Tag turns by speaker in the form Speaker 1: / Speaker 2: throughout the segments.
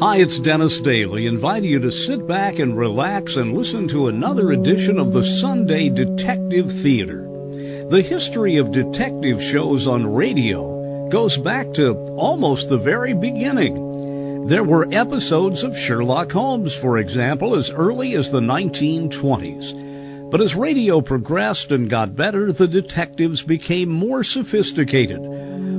Speaker 1: Hi, it's Dennis Daly, inviting you to sit back and relax and listen to another edition of the Sunday Detective Theater. The history of detective shows on radio goes back to almost the very beginning. There were episodes of Sherlock Holmes, for example, as early as the 1920s. But as radio progressed and got better, the detectives became more sophisticated.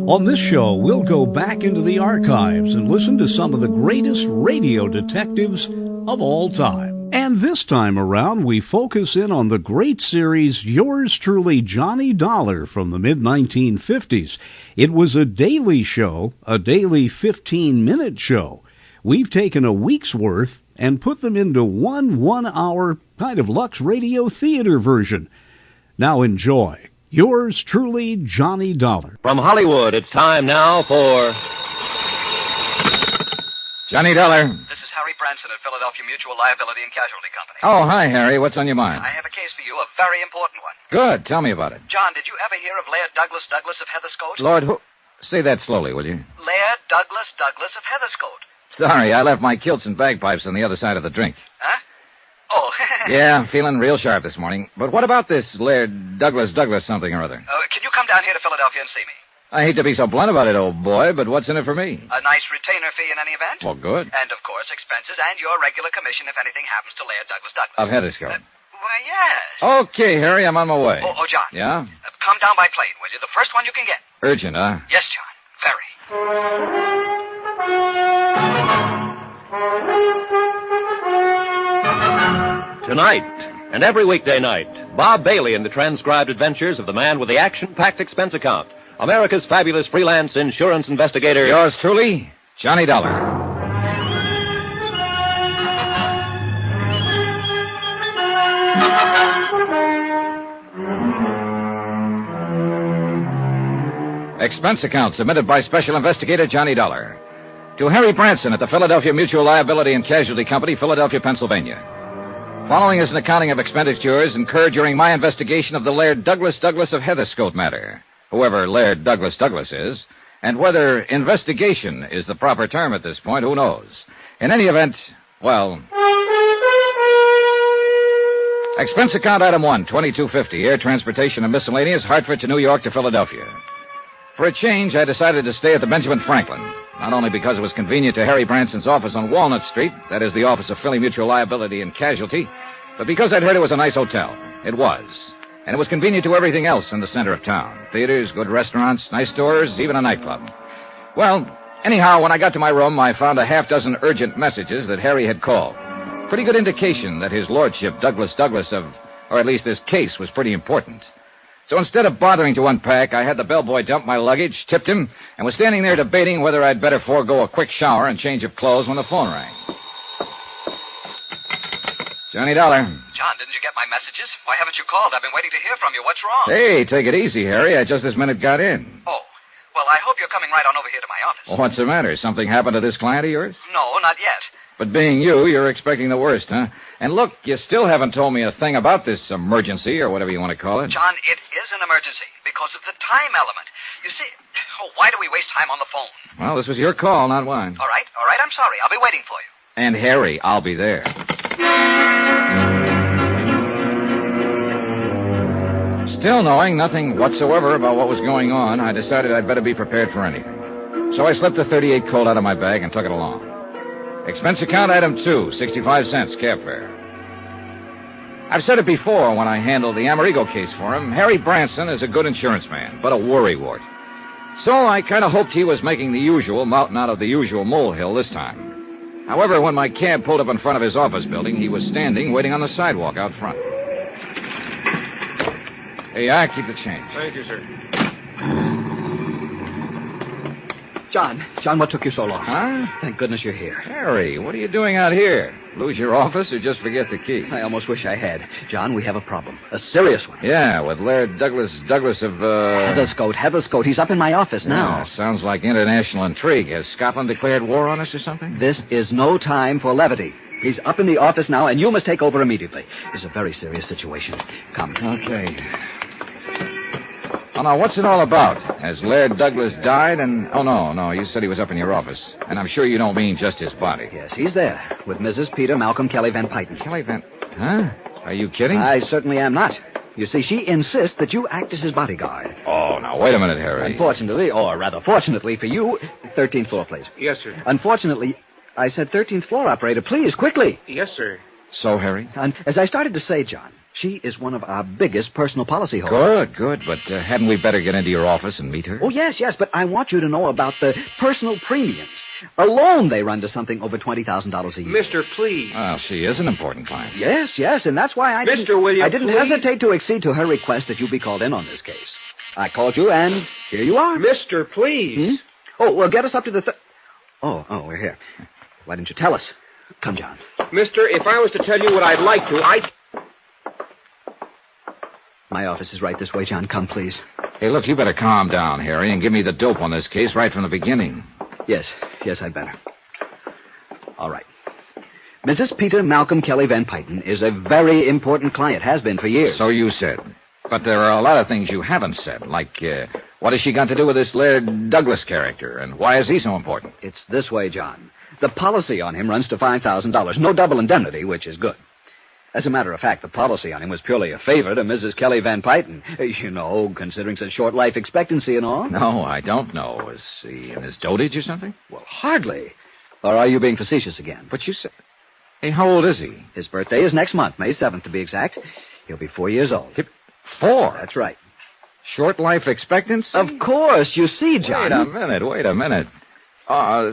Speaker 1: On this show, we'll go back into the archives and listen to some of the greatest radio detectives of all time. And this time around, we focus in on the great series Yours Truly, Johnny Dollar from the mid-1950s. It was a daily show, a daily 15-minute show. We've taken a week's worth and put them into one-hour kind of Lux Radio Theater version. Now enjoy. Yours truly, Johnny Dollar.
Speaker 2: From Hollywood, it's time now for...
Speaker 3: Johnny Dollar.
Speaker 4: This is Harry Branson at Philadelphia Mutual Liability and Casualty Company.
Speaker 3: Oh, hi, Harry. What's on your mind?
Speaker 4: I have a case for you, a very important one.
Speaker 3: Good. Tell me about it.
Speaker 4: John, did you ever hear of Laird Douglas of Heatherscote?
Speaker 3: Lord, who... Say that slowly, will you?
Speaker 4: Laird Douglas of Heatherscote.
Speaker 3: Sorry, I left my kilts and bagpipes on the other side of the drink.
Speaker 4: Huh? Oh.
Speaker 3: Yeah, feeling real sharp this morning. But what about this Laird Douglas something or other?
Speaker 4: Can you come down here to Philadelphia and see me?
Speaker 3: I hate to be so blunt about it, old boy, but what's in it for me?
Speaker 4: A nice retainer fee in any event.
Speaker 3: Well, good.
Speaker 4: And, of course, expenses and your regular commission if anything happens to Laird Douglas.
Speaker 3: Of Heatherscote.
Speaker 4: Why, yes.
Speaker 3: Okay, Harry, I'm on my way.
Speaker 4: Oh, John.
Speaker 3: Yeah?
Speaker 4: Come down by plane, will you? The first one you can get.
Speaker 3: Urgent, huh?
Speaker 4: Yes, John. Very.
Speaker 2: Tonight, and every weekday night, Bob Bailey in the transcribed adventures of the man with the action-packed expense account, America's fabulous freelance insurance investigator...
Speaker 3: Yours truly, Johnny Dollar. Expense account submitted by Special Investigator Johnny Dollar to Harry Branson at the Philadelphia Mutual Liability and Casualty Company, Philadelphia, Pennsylvania. Following is an accounting of expenditures incurred during my investigation of the Laird Douglas of Heatherscote matter, whoever Laird Douglas is, and whether investigation is the proper term at this point, who knows? In any event, well... Expense account item 1, $22.50, air transportation and miscellaneous, Hartford to New York to Philadelphia. For a change, I decided to stay at the Benjamin Franklin, not only because it was convenient to Harry Branson's office on Walnut Street, that is the office of Philly Mutual Liability and Casualty, but because I'd heard it was a nice hotel. It was. And it was convenient to everything else in the center of town. Theaters, good restaurants, nice stores, even a nightclub. Well, anyhow, when I got to my room, I found a half-dozen urgent messages that Harry had called. Pretty good indication that his lordship, Douglas or at least this case, was pretty important. So instead of bothering to unpack, I had the bellboy dump my luggage, tipped him, and was standing there debating whether I'd better forego a quick shower and change of clothes when the phone rang. Johnny Dollar.
Speaker 4: John, didn't you get my messages? Why haven't you called? I've been waiting to hear from you. What's wrong?
Speaker 3: Hey, take it easy, Harry. I just this minute got in.
Speaker 4: Oh. Well, I hope you're coming right on over here to my office.
Speaker 3: Well, what's the matter? Something happened to this client of yours?
Speaker 4: No, not yet.
Speaker 3: But being you're expecting the worst, huh? And look, you still haven't told me a thing about this emergency, or whatever you want to call it.
Speaker 4: John, it is an emergency because of the time element. You see, why do we waste time on the phone?
Speaker 3: Well, this was your call, not mine.
Speaker 4: All right, I'm sorry. I'll be waiting for you.
Speaker 3: And Harry, I'll be there. Still knowing nothing whatsoever about what was going on, I decided I'd better be prepared for anything. So I slipped the .38 Colt out of my bag and took it along. Expense account item 2, 65 cents, cab fare. I've said it before when I handled the Amerigo case for him. Harry Branson is a good insurance man, but a worrywart. So I kind of hoped he was making the usual mountain out of the usual molehill this time. However, when my cab pulled up in front of his office building, he was standing waiting on the sidewalk out front. Hey, I keep the change.
Speaker 2: Thank you, sir.
Speaker 5: John, what took you so long?
Speaker 3: Huh?
Speaker 5: Thank goodness you're here.
Speaker 3: Harry, what are you doing out here? Lose your office or just forget the key?
Speaker 5: I almost wish I had. John, we have a problem. A serious one.
Speaker 3: Yeah, with Laird Douglas of,
Speaker 5: Heatherscote. He's up in my office now.
Speaker 3: Yeah, sounds like international intrigue. Has Scotland declared war on us or something?
Speaker 5: This is no time for levity. He's up in the office now, and you must take over immediately. It's a very serious situation. Come.
Speaker 3: Okay. Oh, now, what's it all about? Has Laird Douglas died and... Oh, no, you said he was up in your office. And I'm sure you don't mean just his body.
Speaker 5: Yes, he's there with Mrs. Peter Malcolm Kelly Van Pyten.
Speaker 3: Kelly Van... Huh? Are you kidding?
Speaker 5: I certainly am not. You see, she insists that you act as his bodyguard.
Speaker 3: Oh, now, wait a minute, Harry.
Speaker 5: Unfortunately, or rather fortunately for you, 13th floor, please.
Speaker 6: Yes, sir.
Speaker 5: Unfortunately, I said 13th floor, operator. Please, quickly.
Speaker 6: Yes, sir.
Speaker 3: So, Harry?
Speaker 5: And as I started to say, John, she is one of our biggest personal policy holders.
Speaker 3: Good. But hadn't we better get into your office and meet her?
Speaker 5: Oh, yes, but I want you to know about the personal premiums. Alone, they run to something over $20,000 a year.
Speaker 6: Mister, please.
Speaker 3: Well, she is an important client.
Speaker 5: Yes, and that's why I
Speaker 6: Mr. William,
Speaker 5: I didn't
Speaker 6: please?
Speaker 5: hesitate to accede to her request that you be called in on this case. I called you, and here you are.
Speaker 6: Mister, please.
Speaker 5: Oh, well, get us up to the... Oh, we're here. Why didn't you tell us? Come, John.
Speaker 6: Mister, if I was to tell you what I'd like to,
Speaker 5: My office is right this way, John. Come, please.
Speaker 3: Hey, look, you better calm down, Harry, and give me the dope on this case right from the beginning.
Speaker 5: Yes, I'd better. All right. Mrs. Peter Malcolm Kelly Van Pyten is a very important client, has been for years.
Speaker 3: So you said. But there are a lot of things you haven't said, like, what has she got to do with this Laird Douglas character, and why is he so important?
Speaker 5: It's this way, John. The policy on him runs to $5,000. No double indemnity, which is good. As a matter of fact, the policy on him was purely a favor to Mrs. Kelly Van Pyten. You know, considering such short life expectancy and all.
Speaker 3: No, I don't know. Is he in his dotage or something?
Speaker 5: Well, hardly. Or are you being facetious again?
Speaker 3: But you said... Hey, how old is he?
Speaker 5: His birthday is next month, May 7th to be exact. He'll be 4 years old.
Speaker 3: 4?
Speaker 5: That's right.
Speaker 3: Short life expectancy?
Speaker 5: Of course. You see, John.
Speaker 3: Wait a minute.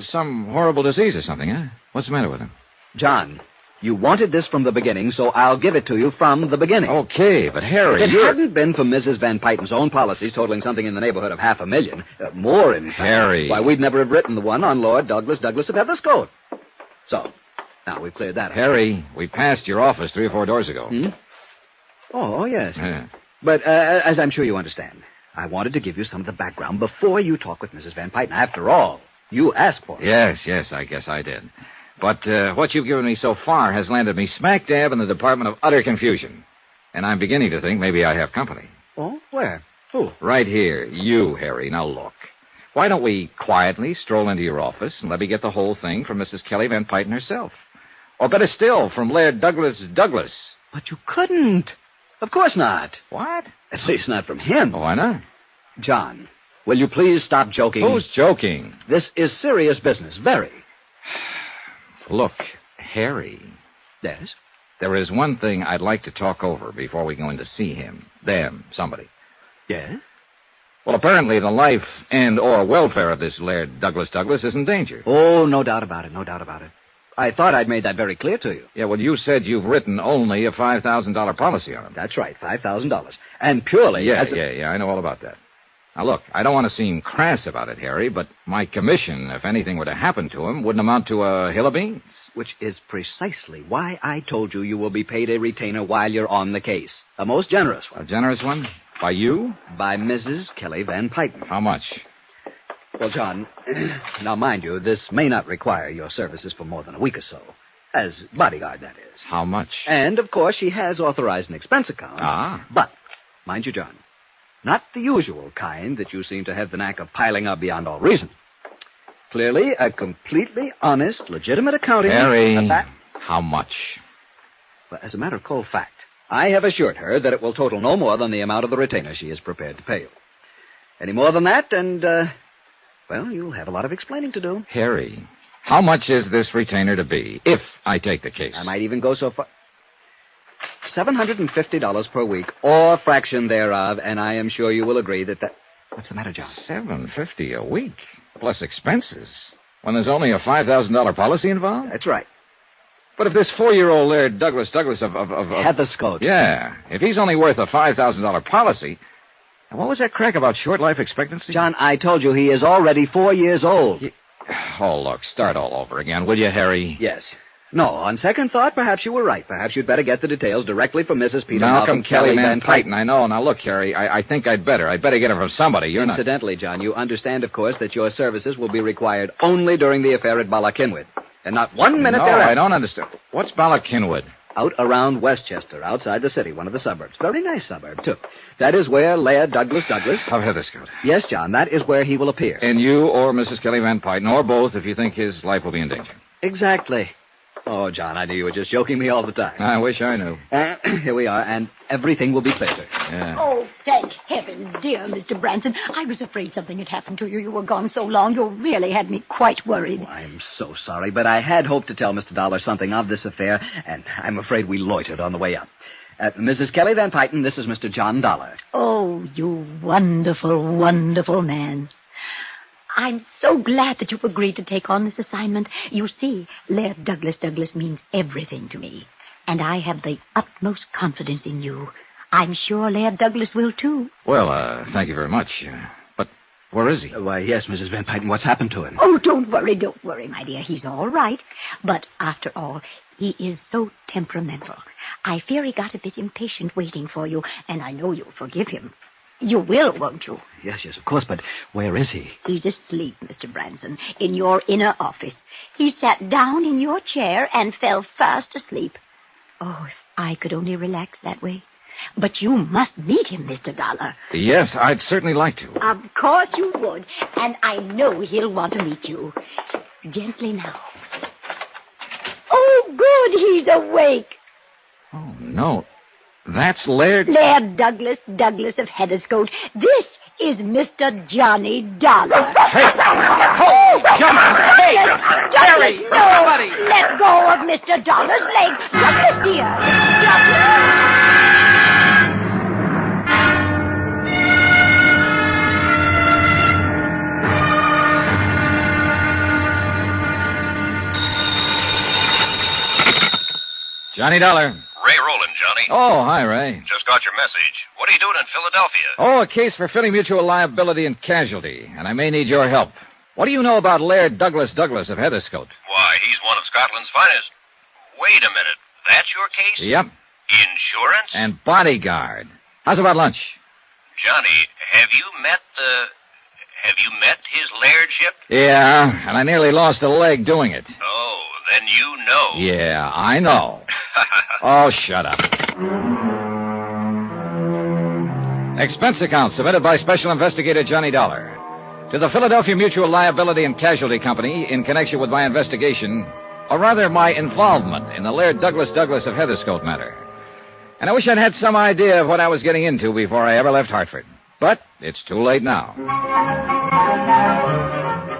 Speaker 3: Some horrible disease or something, huh? What's the matter with him?
Speaker 5: John, you wanted this from the beginning, so I'll give it to you from the beginning.
Speaker 3: Okay, but Harry,
Speaker 5: If it hadn't been for Mrs. Van Pyten's own policies totaling something in the neighborhood of $500,000, more in fact,
Speaker 3: Harry.
Speaker 5: why, we'd never have written the one on Lord Douglas of Heatherscote. So, now we've cleared that up.
Speaker 3: Harry, we passed your office 3 or 4 doors ago.
Speaker 5: Oh, yes.
Speaker 3: Yeah.
Speaker 5: But as I'm sure you understand, I wanted to give you some of the background before you talk with Mrs. Van Pyten. After all, you asked for it.
Speaker 3: Yes, I guess I did. But what you've given me so far has landed me smack dab in the department of utter confusion. And I'm beginning to think maybe I have company.
Speaker 5: Oh, where? Who?
Speaker 3: Right here. You, Harry. Now look. Why don't we quietly stroll into your office and let me get the whole thing from Mrs. Kelly Van Pyten herself? Or better still, from Laird Douglas.
Speaker 5: But you couldn't. Of course not.
Speaker 3: What?
Speaker 5: At least not from him.
Speaker 3: Why not?
Speaker 5: John, will you please stop joking?
Speaker 3: Who's joking?
Speaker 5: This is serious business, very.
Speaker 3: Look, Harry.
Speaker 5: Yes?
Speaker 3: There is one thing I'd like to talk over before we go in to see him. Them, somebody.
Speaker 5: Yes?
Speaker 3: Well, apparently the life and or welfare of this Laird Douglas is in danger.
Speaker 5: Oh, no doubt about it. I thought I'd made that very clear to you.
Speaker 3: Yeah, well, you said you've written only a $5,000 policy on him.
Speaker 5: That's right, $5,000. And purely
Speaker 3: Yeah,
Speaker 5: as
Speaker 3: I know all about that. Now, look, I don't want to seem crass about it, Harry, but my commission, if anything were to happen to him, wouldn't amount to a hill of beans.
Speaker 5: Which is precisely why I told you you will be paid a retainer while you're on the case. A most generous
Speaker 3: A
Speaker 5: one.
Speaker 3: generous one? By you?
Speaker 5: By Mrs. Kelly Van Pyten.
Speaker 3: How much?
Speaker 5: Well, John, now mind you, this may not require your services for more than a week or so. As bodyguard, that is.
Speaker 3: How much?
Speaker 5: And, of course, she has authorized an expense account.
Speaker 3: Ah.
Speaker 5: But, mind you, John, not the usual kind that you seem to have the knack of piling up beyond all reason. Clearly, a completely honest, legitimate accounting...
Speaker 3: Harry, how much?
Speaker 5: Well, as a matter of cold fact, I have assured her that it will total no more than the amount of the retainer she is prepared to pay you. Any more than that, and, well, you'll have a lot of explaining to do.
Speaker 3: Harry, how much is this retainer to be, if I take the case?
Speaker 5: I might even go so far... $750 per week, or fraction thereof, and I am sure you will agree that... What's the matter, John?
Speaker 3: $750 a week, plus expenses, when there's only a $5,000 policy involved?
Speaker 5: That's right.
Speaker 3: But if this 4-year-old Laird Douglas of
Speaker 5: Heatherscote.
Speaker 3: Yeah, if he's only worth a $5,000 policy, what was that crack about short life expectancy?
Speaker 5: John, I told you he is already 4 years old.
Speaker 3: Oh, look, start all over again, will you, Harry?
Speaker 5: Yes. No, on second thought, perhaps you were right. Perhaps you'd better get the details directly from Mrs. Peter
Speaker 3: Malcolm Kelly Van Pyten. I know. Now, look, Harry, I think I'd better get it from somebody. You're
Speaker 5: Incidentally, John, you understand, of course, that your services will be required only during the affair at Bala Cynwyd, and not 1 minute
Speaker 3: No,
Speaker 5: thereafter.
Speaker 3: I don't understand. What's Bala Cynwyd?
Speaker 5: Out around Westchester, outside the city, one of the suburbs. Very nice suburb, too. That is where Laird Douglas Douglas...
Speaker 3: Of Heatherscote.
Speaker 5: Yes, John, that is where he will appear.
Speaker 3: And you or Mrs. Kelly Van Pyten, or both, if you think his life will be in danger.
Speaker 5: Exactly. Oh, John, I knew you were just joking me all the time.
Speaker 3: I wish I knew.
Speaker 5: Here we are, and everything will be clear.
Speaker 3: Yeah.
Speaker 7: Oh, thank heavens, dear Mr. Branson. I was afraid something had happened to you. You were gone so long, you really had me quite worried.
Speaker 5: Oh, I'm so sorry, but I had hoped to tell Mr. Dollar something of this affair, and I'm afraid we loitered on the way up. Mrs. Kelly Van Pyten, this is Mr. John Dollar.
Speaker 7: Oh, you wonderful, wonderful man. I'm so glad that you've agreed to take on this assignment. You see, Laird Douglas Douglas means everything to me, and I have the utmost confidence in you. I'm sure Laird Douglas will, too.
Speaker 3: Well, thank you very much. But where is he?
Speaker 5: Why, yes, Mrs. Van Pyten, what's happened to him?
Speaker 7: Oh, don't worry, my dear. He's all right. But after all, he is so temperamental. I fear he got a bit impatient waiting for you, and I know you'll forgive him. You will, won't you?
Speaker 5: Yes, of course, but where is he?
Speaker 7: He's asleep, Mr. Branson, in your inner office. He sat down in your chair and fell fast asleep. Oh, if I could only relax that way. But you must meet him, Mr. Dollar.
Speaker 3: Yes, I'd certainly like to.
Speaker 7: Of course you would, and I know he'll want to meet you. Gently now. Oh, good, he's awake.
Speaker 3: Oh, no. That's Laird...
Speaker 7: Laird Douglas Douglas of Heatherscote. This is Mr. Johnny Dollar.
Speaker 3: Hey! Oh, John! Hey!
Speaker 7: Douglas, no!
Speaker 3: Somebody!
Speaker 7: Let go of Mr. Dollar's leg. Douglas, dear. Douglas.
Speaker 3: Johnny Dollar.
Speaker 2: Ray Rowland, Johnny.
Speaker 3: Oh, hi, Ray.
Speaker 2: Just got your message. What are you doing in Philadelphia?
Speaker 3: Oh, a case for Philly Mutual Liability and Casualty, and I may need your help. What do you know about Laird Douglas Douglas of Heatherscote?
Speaker 2: Why, he's one of Scotland's finest. Wait a minute. That's your case?
Speaker 3: Yep.
Speaker 2: Insurance?
Speaker 3: And bodyguard. How's about lunch?
Speaker 2: Johnny, have you met his lairdship?
Speaker 3: Yeah, and I nearly lost a leg doing it.
Speaker 2: Oh, then you know.
Speaker 3: Yeah, I know. Oh, shut up. Expense account submitted by Special Investigator Johnny Dollar to the Philadelphia Mutual Liability and Casualty Company in connection with my investigation, or rather my involvement in the Laird Douglas Douglas of Heatherscote matter. And I wish I'd had some idea of what I was getting into before I ever left Hartford. But it's too late now.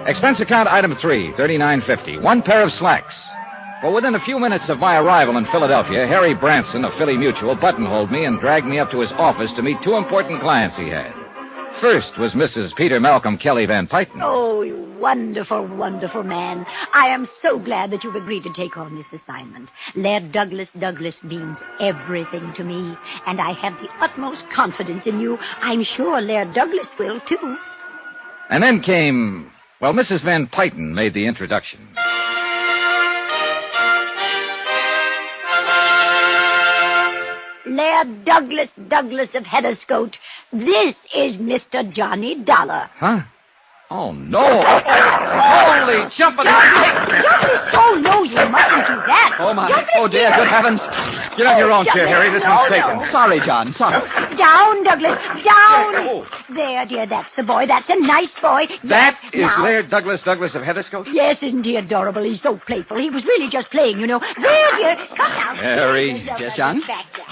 Speaker 3: Expense account item 3, $39.50. One pair of slacks. For within a few minutes of my arrival in Philadelphia, Harry Branson of Philly Mutual buttonholed me and dragged me up to his office to meet two important clients he had. First was Mrs. Peter Malcolm Kelly Van Pyten.
Speaker 7: Oh, you wonderful, wonderful man. I am so glad that you've agreed to take on this assignment. Laird Douglas Douglas means everything to me, and I have the utmost confidence in you. I'm sure Laird Douglas will, too.
Speaker 3: And then came, well, Mrs. Van Pyten made the introduction.
Speaker 7: Laird Douglas Douglas of Heatherscote. This is Mr. Johnny Dollar.
Speaker 3: Huh? Oh, no. Holy jumping...
Speaker 7: Douglas, oh, no, you mustn't do that.
Speaker 5: Oh, my.
Speaker 7: Douglas,
Speaker 5: Oh, dear, good heavens.
Speaker 3: Get on your own chair, Harry. This one's taken.
Speaker 5: Sorry, John, sorry.
Speaker 7: Down, Douglas, down. There, dear, that's the boy. That's a nice boy.
Speaker 3: That
Speaker 7: Yes,
Speaker 3: is
Speaker 7: now.
Speaker 3: Laird Douglas Douglas of Heatherscote?
Speaker 7: Yes, isn't he adorable? He's so playful. He was really just playing, you know. There, dear, come now.
Speaker 3: Harry.
Speaker 5: Yes, John?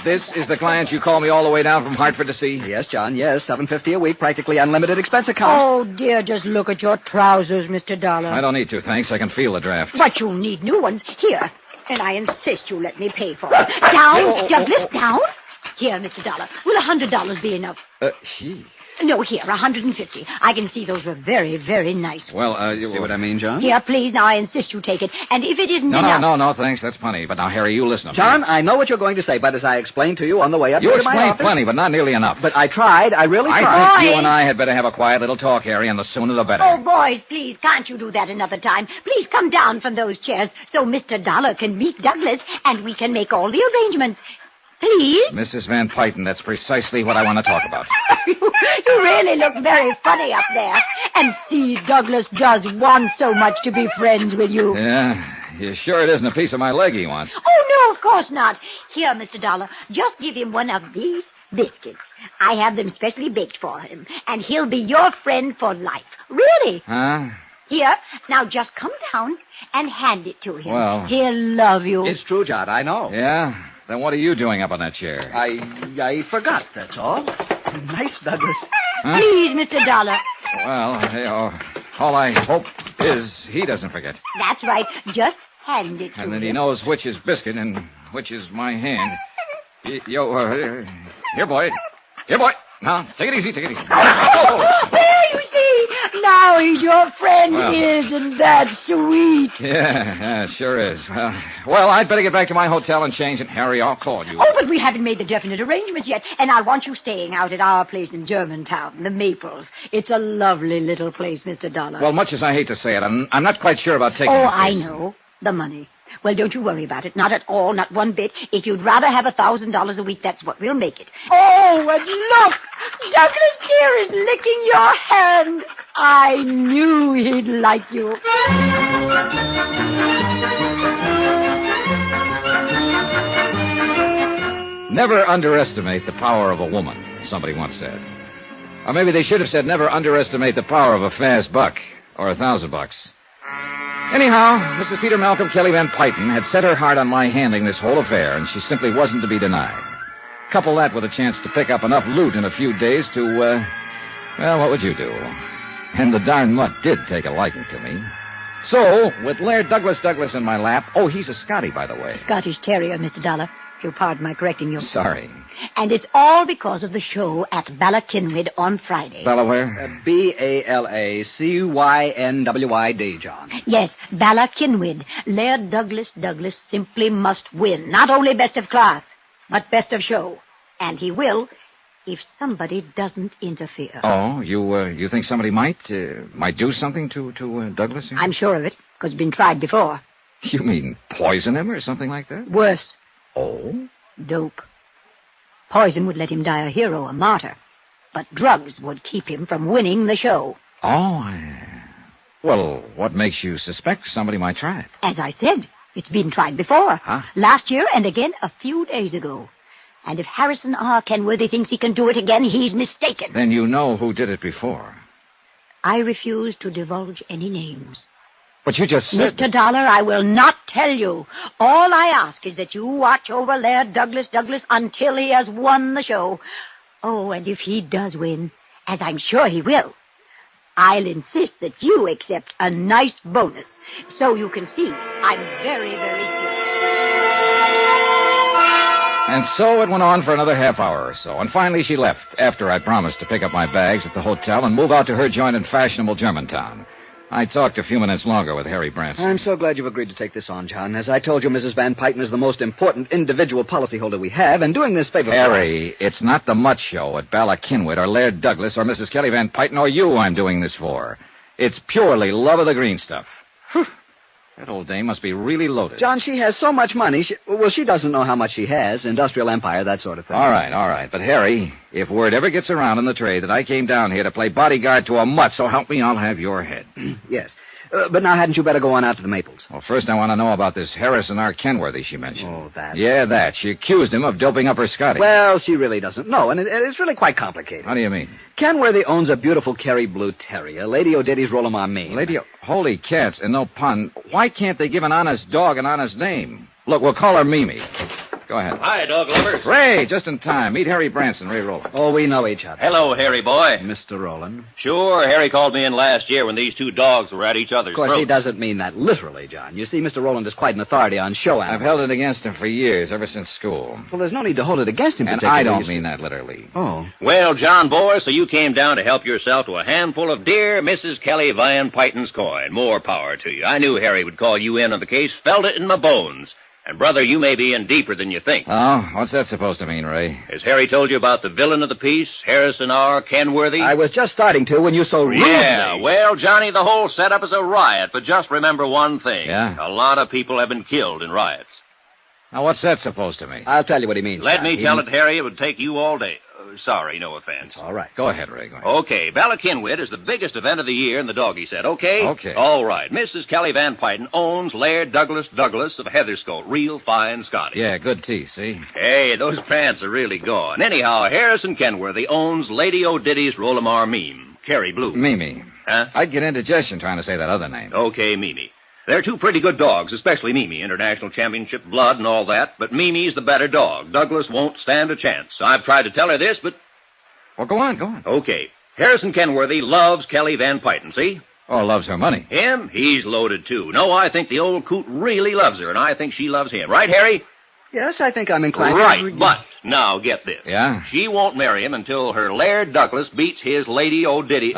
Speaker 3: This is the client you called me all the way down from Hartford to see?
Speaker 5: Yes, John, yes, $7.50 a week, practically unlimited expense account.
Speaker 7: Oh, dear, just look at your trousers, Mr. Dollar.
Speaker 3: I don't need to, thanks. I can feel the draft.
Speaker 7: But you'll need new ones. Here. And I insist you let me pay for it. Down, Douglas, down. Here, Mr. Dollar. Will $100 be enough?
Speaker 3: Gee.
Speaker 7: No, here, 150. I can see those were very, very nice.
Speaker 3: Well,
Speaker 5: See what I mean, John?
Speaker 7: Here, please, now I insist you take it. And if it isn't
Speaker 3: No,
Speaker 7: enough...
Speaker 3: no, thanks. That's plenty. But now, Harry, you listen to me.
Speaker 5: John, I know what you're going to say, but as I explained to you on the way up
Speaker 3: You
Speaker 5: here to my
Speaker 3: explained
Speaker 5: office...
Speaker 3: plenty, but not nearly enough.
Speaker 5: But I tried. I really tried.
Speaker 3: I think you
Speaker 7: Boys.
Speaker 3: and I had better have a quiet little talk, Harry, and the sooner the better.
Speaker 7: Oh, boys, please, can't you do that another time? Please come down from those chairs so Mr. Dollar can meet Douglas and we can make all the arrangements. Please?
Speaker 3: Mrs. Van Pyten, that's precisely what I want to talk about.
Speaker 7: You really look very funny up there. And see, Douglas does want so much to be friends with you.
Speaker 3: You sure it isn't a piece of my leg he wants?
Speaker 7: Oh, no, of course not. Here, Mr. Dollar, just give him one of these biscuits. I have them specially baked for him, and he'll be your friend for life. Really?
Speaker 3: Huh?
Speaker 7: Here, now just come down and hand it to him.
Speaker 3: Well-
Speaker 7: He'll love you.
Speaker 5: It's true, John, I know.
Speaker 3: Yeah? Then what are you doing up on that chair?
Speaker 5: I forgot, that's all. Nice, Douglas.
Speaker 3: Huh?
Speaker 7: Please, Mr. Dollar.
Speaker 3: Well, all I hope is he doesn't forget.
Speaker 7: That's right. Just hand it to
Speaker 3: And
Speaker 7: him.
Speaker 3: then he knows which is biscuit and which is my hand. Here, boy. Here, boy. Now, take it easy, take it easy. Oh!
Speaker 7: There, you see. Now he's your friend,
Speaker 3: Well.
Speaker 7: isn't that sweet?
Speaker 3: Yeah, it sure is. Well, I'd better get back to my hotel and change, and Harry, I'll call you.
Speaker 7: Oh, but we haven't made the definite arrangements yet, and I want you staying out at our place in Germantown, the Maples. It's a lovely little place, Mr. Dollar.
Speaker 3: Well, much as I hate to say it, I'm not quite sure about taking
Speaker 7: oh,
Speaker 3: this
Speaker 7: I
Speaker 3: case.
Speaker 7: know. The money. Well, don't you worry about it. Not at all, not one bit. If you'd rather have $1,000 a week, that's what we'll make it. Oh, and look! Douglas dear is licking your hand. I knew he'd like you.
Speaker 3: Never underestimate the power of a woman, somebody once said. Or maybe they should have said never underestimate the power of a fast buck or $1,000. Anyhow, Mrs. Peter Malcolm Kelly Van Pyton had set her heart on my handling this whole affair, and she simply wasn't to be denied. Couple that with a chance to pick up enough loot in a few days to, well, what would you do? And the darn mutt did take a liking to me. So, with Laird Douglas in my lap, oh, he's a Scotty, by the way.
Speaker 7: Scottish Terrier, Mr. Dollar. If you'll pardon my correcting you.
Speaker 3: Sorry.
Speaker 7: And it's all because of the show at Ballakinwyd on Friday.
Speaker 3: Delaware?
Speaker 5: Ballacynwyd, John.
Speaker 7: Yes, Ballakinwyd. Laird Douglas simply must win. Not only best of class, but best of show. And he will if somebody doesn't interfere.
Speaker 3: Oh, you think somebody might do something to Douglas?
Speaker 7: I'm sure of it, because it's been tried before.
Speaker 3: You mean poison him or something like that?
Speaker 7: Worse,
Speaker 3: Oh?
Speaker 7: dope. Poison would let him die a hero, a martyr. But drugs would keep him from winning the show.
Speaker 3: Oh, well, what makes you suspect somebody might try it?
Speaker 7: As I said, it's been tried before.
Speaker 3: Huh?
Speaker 7: Last year and again a few days ago. And if Harrison R. Kenworthy thinks he can do it again, he's mistaken.
Speaker 3: Then you know who did it before.
Speaker 7: I refuse to divulge any names.
Speaker 3: But you just said...
Speaker 7: Mr. Dollar, I will not tell you. All I ask is that you watch over Laird Douglas until he has won the show. Oh, and if he does win, as I'm sure he will, I'll insist that you accept a nice bonus, so you can see I'm very, very serious.
Speaker 3: And so it went on for another half hour or so, and finally she left, after I promised to pick up my bags at the hotel and move out to her joint in fashionable Germantown. I talked a few minutes longer with Harry Branson.
Speaker 5: I'm so glad you've agreed to take this on, John. As I told you, Mrs. Van Pyton is the most important individual policyholder we have, and doing this favor for us...
Speaker 3: Harry, it's not the Mutt Show at Ballakinwyd or Laird Douglas or Mrs. Kelly Van Pyton or you I'm doing this for. It's purely love of the green stuff. Whew. That old dame must be really loaded.
Speaker 5: John, she has so much money. She doesn't know how much she has. Industrial empire, that sort of thing.
Speaker 3: All right. But, Harry, if word ever gets around in the trade that I came down here to play bodyguard to a mutt, so help me, I'll have your head.
Speaker 5: Yes. But now hadn't you better go on out to the Maples?
Speaker 3: Well, first I want to know about this Harrison R. Kenworthy she mentioned.
Speaker 5: Oh, that.
Speaker 3: Yeah, that. She accused him of doping up her Scotty.
Speaker 5: Well, she really doesn't know, and it's really quite complicated.
Speaker 3: How do you mean?
Speaker 5: Kenworthy owns a beautiful Kerry Blue Terrier, Lady O'Diddy's Rollomar Maine.
Speaker 3: Lady, holy cats, and no pun. Why can't they give an honest dog an honest name? Look, we'll call her Mimi. Go ahead.
Speaker 2: Hi, dog lovers.
Speaker 3: Ray, just in time. Meet Harry Branson, Ray Rowland.
Speaker 5: Oh, we know each other.
Speaker 2: Hello, Harry boy.
Speaker 5: Mr. Rowland.
Speaker 2: Sure, Harry called me in last year when these two dogs were at each other's
Speaker 5: Of course,
Speaker 2: throats.
Speaker 5: he doesn't mean that literally, John. You see, Mr. Rowland is quite an authority on show animals.
Speaker 3: I've held it against him for years, ever since school.
Speaker 5: Well, there's no need to hold it against him
Speaker 3: And
Speaker 5: particularly.
Speaker 3: I don't
Speaker 5: you see.
Speaker 3: mean that literally.
Speaker 5: Oh.
Speaker 2: Well, John boy, so you came down to help yourself to a handful of dear Mrs. Kelly Van Pyton's coin. More power to you. I knew Harry would call you in on the case. Felt it in my bones. And, brother, you may be in deeper than you think.
Speaker 3: Oh, what's that supposed to mean, Ray?
Speaker 2: Has Harry told you about the villain of the piece, Harrison R. Kenworthy?
Speaker 5: I was just starting to when you so rudely...
Speaker 2: Yeah, well, Johnny, the whole setup is a riot, but just remember one thing.
Speaker 3: Yeah?
Speaker 2: A lot of people have been killed in riots.
Speaker 3: Now, what's that supposed to mean?
Speaker 5: I'll tell you what he means.
Speaker 2: Let
Speaker 5: John.
Speaker 2: me
Speaker 5: He
Speaker 2: tell
Speaker 5: mean-
Speaker 2: it, Harry. It would take you all day. sorry, no offense.
Speaker 5: All right.
Speaker 3: Go ahead, Ray. Go ahead.
Speaker 2: Okay, Bala Kinwood is the biggest event of the year in the doggy set, okay?
Speaker 3: Okay.
Speaker 2: All right. Mrs. Kelly Van Pyton owns Laird Douglas of Heatherscote. Real fine Scotty.
Speaker 3: Yeah, good tea, see?
Speaker 2: Hey, those pants are really gone. Anyhow, Harrison Kenworthy owns Lady O'Diddy's Rolamar Meme. Kerry Blue.
Speaker 3: Mimi.
Speaker 2: Huh?
Speaker 3: I'd get indigestion trying to say that other name.
Speaker 2: Okay, Mimi. They're two pretty good dogs, especially Mimi. International championship blood and all that. But Mimi's the better dog. Douglas won't stand a chance. I've tried to tell her this, but...
Speaker 3: Well, go on, go on.
Speaker 2: Okay. Harrison Kenworthy loves Kelly Van Pyton, see?
Speaker 3: Oh, loves her money.
Speaker 2: Him? He's loaded, too. No, I think the old coot really loves her, and I think she loves him. Right, Harry?
Speaker 5: Yes, I think I'm inclined
Speaker 2: Right,
Speaker 5: to...
Speaker 2: but now get this.
Speaker 3: Yeah?
Speaker 2: She won't marry him until her Laird Douglas beats his Lady O'Diddy,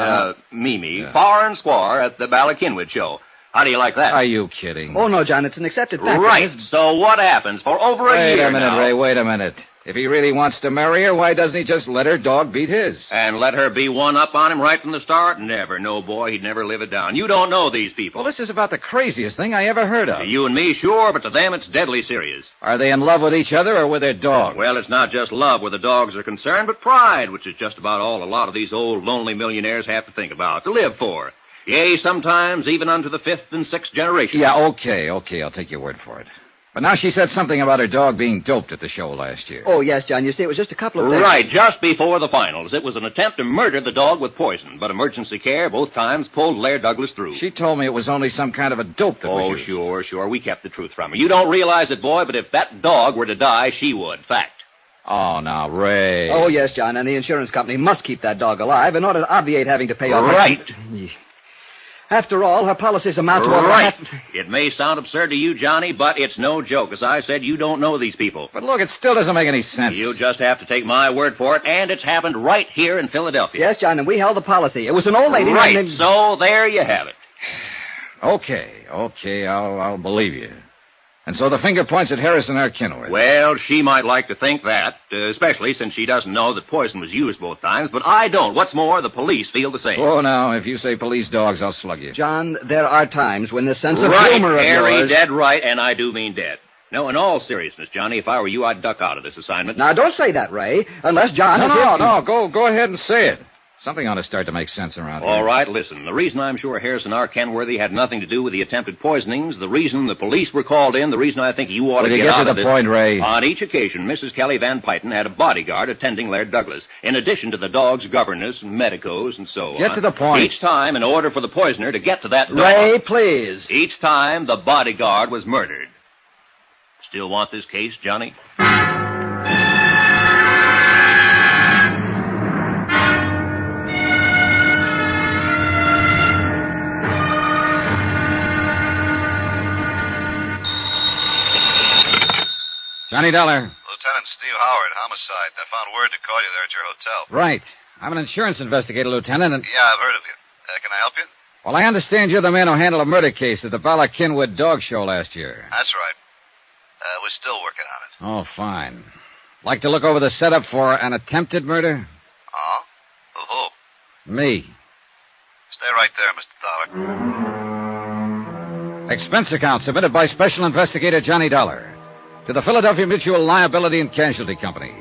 Speaker 2: Mimi,
Speaker 3: Yeah.
Speaker 2: far and square at the Bala Kinwood show. How do you like that?
Speaker 3: Are you kidding?
Speaker 5: Oh, no, John, it's an accepted fact.
Speaker 2: Right. So what happens for over a
Speaker 3: Wait
Speaker 2: year
Speaker 3: a minute,
Speaker 2: now?
Speaker 3: Ray, wait a minute. If he really wants to marry her, why doesn't he just let her dog beat his?
Speaker 2: And let her be one up on him right from the start? Never. No, boy, he'd never live it down. You don't know these people.
Speaker 3: Well, this is about the craziest thing I ever heard of.
Speaker 2: To you and me, sure, but to them it's deadly serious.
Speaker 3: Are they in love with each other or with their dogs?
Speaker 2: Well, it's not just love where the dogs are concerned, but pride, which is just about all a lot of these old lonely millionaires have to think about, to live for. Yea, sometimes even unto the 5th and 6th generation.
Speaker 3: Yeah, okay, I'll take your word for it. But now she said something about her dog being doped at the show last year.
Speaker 5: Oh, yes, John, you see, it was just a couple of days...
Speaker 2: Right, just before the finals. It was an attempt to murder the dog with poison, but emergency care both times pulled Laird Douglas through.
Speaker 3: She told me it was only some kind of a dope that was
Speaker 2: Oh,
Speaker 3: used.
Speaker 2: sure. We kept the truth from her. You don't realize it, boy, but if that dog were to die, she would. Fact.
Speaker 3: Oh, now, Ray.
Speaker 5: Oh, yes, John, and the insurance company must keep that dog alive in order to obviate having to pay off...
Speaker 2: Right.
Speaker 5: After all, her policies amount to...
Speaker 2: Right. It may sound absurd to you, Johnny, but it's no joke. As I said, you don't know these people.
Speaker 3: But look, it still doesn't make any sense.
Speaker 2: You just have to take my word for it, and it's happened right here in Philadelphia.
Speaker 5: Yes, John, and we held the policy. It was an old lady...
Speaker 2: Right,
Speaker 5: named-
Speaker 2: so there you have it.
Speaker 3: Okay, I'll believe you. And so the finger points at Harrison R. Kenworth.
Speaker 2: Well, she might like to think that, especially since she doesn't know that poison was used both times, but I don't. What's more, the police feel the same.
Speaker 3: Oh, now, if you say police dogs, I'll slug you.
Speaker 5: John, there are times when this sense of
Speaker 2: Right,
Speaker 5: humor of
Speaker 2: Harry,
Speaker 5: yours...
Speaker 2: dead right, and I do mean dead. No, in all seriousness, Johnny, if I were you, I'd duck out of this assignment.
Speaker 5: Now, don't say that, Ray, unless John... is here-
Speaker 3: No, go ahead and say it. Something ought to start to make sense around here.
Speaker 2: All right, listen. The reason I'm sure Harrison R. Kenworthy had nothing to do with the attempted poisonings, the reason the police were called in, the reason I think you ought
Speaker 3: Will
Speaker 2: to
Speaker 3: you
Speaker 2: get
Speaker 3: get
Speaker 2: out
Speaker 3: to
Speaker 2: of
Speaker 3: the
Speaker 2: this...
Speaker 3: point, Ray?
Speaker 2: On each occasion, Mrs. Kelly Van Pyton had a bodyguard attending Laird Douglas, in addition to the dog's governess and medicos and so on.
Speaker 3: Get to the point.
Speaker 2: Each time, in order for the poisoner to get to that dog...
Speaker 5: Ray, please.
Speaker 2: Each time, the bodyguard was murdered. Still want this case, Johnny?
Speaker 3: Johnny Dollar.
Speaker 8: Lieutenant Steve Howard, homicide. I found word to call you there at your hotel.
Speaker 3: Right. I'm an insurance investigator, Lieutenant, and...
Speaker 8: Yeah, I've heard of you. Can I help you?
Speaker 3: Well, I understand you're the man who handled a murder case at the Bala Kinwood dog show last year.
Speaker 8: That's right. We're still working on it.
Speaker 3: Oh, fine. Like to look over the setup for an attempted murder?
Speaker 8: Oh? Who?
Speaker 3: Me.
Speaker 8: Stay right there, Mr. Dollar.
Speaker 3: Expense account submitted by Special Investigator Johnny Dollar to the Philadelphia Mutual Liability and Casualty Company.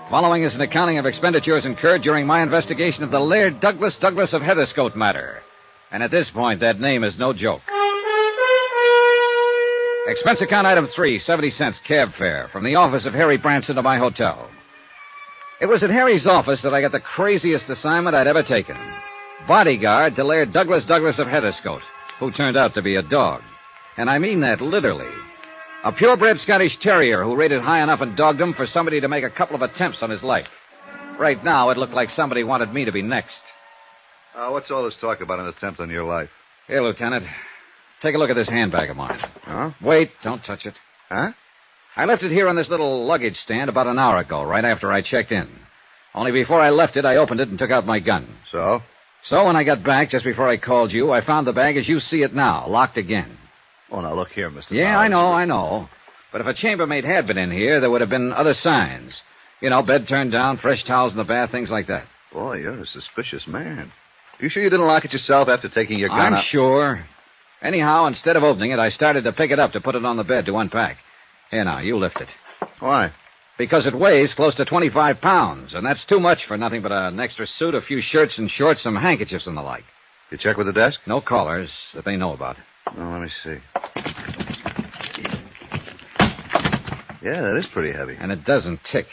Speaker 3: Following is an accounting of expenditures incurred during my investigation of the Laird Douglas of Heatherscote matter. And at this point, that name is no joke. Expense account item 3, 70 cents cab fare from the office of Harry Branson to my hotel. It was at Harry's office that I got the craziest assignment I'd ever taken. Bodyguard to Laird Douglas of Heatherscote, who turned out to be a dog. And I mean that literally. A purebred Scottish terrier who rated high enough in dogdom for somebody to make a couple of attempts on his life. Right now, it looked like somebody wanted me to be next.
Speaker 8: What's all this talk about an attempt on your life?
Speaker 3: Here, Lieutenant. Take a look at this handbag of mine.
Speaker 8: Huh?
Speaker 3: Wait, don't touch it.
Speaker 8: Huh?
Speaker 3: I left it here on this little luggage stand about an hour ago, right after I checked in. Only before I left it, I opened it and took out my gun.
Speaker 8: So?
Speaker 3: So when I got back, just before I called you, I found the bag as you see it now, locked again.
Speaker 8: Well, now, look here, Mr.
Speaker 3: Yeah,
Speaker 8: Dollar.
Speaker 3: I know. But if a chambermaid had been in here, there would have been other signs. You know, bed turned down, fresh towels in the bath, things like that.
Speaker 8: Boy, you're a suspicious man. You sure you didn't lock it yourself after taking your gun
Speaker 3: I'm
Speaker 8: out?
Speaker 3: sure. Anyhow, instead of opening it, I started to pick it up to put it on the bed to unpack. Here now, you lift it.
Speaker 8: Why?
Speaker 3: Because it weighs close to 25 pounds, and that's too much for nothing but an extra suit, a few shirts and shorts, some handkerchiefs and the like.
Speaker 8: You check with the desk?
Speaker 3: No callers that they know about.
Speaker 8: Oh, let me see. Yeah, that is pretty heavy.
Speaker 3: And it doesn't tick.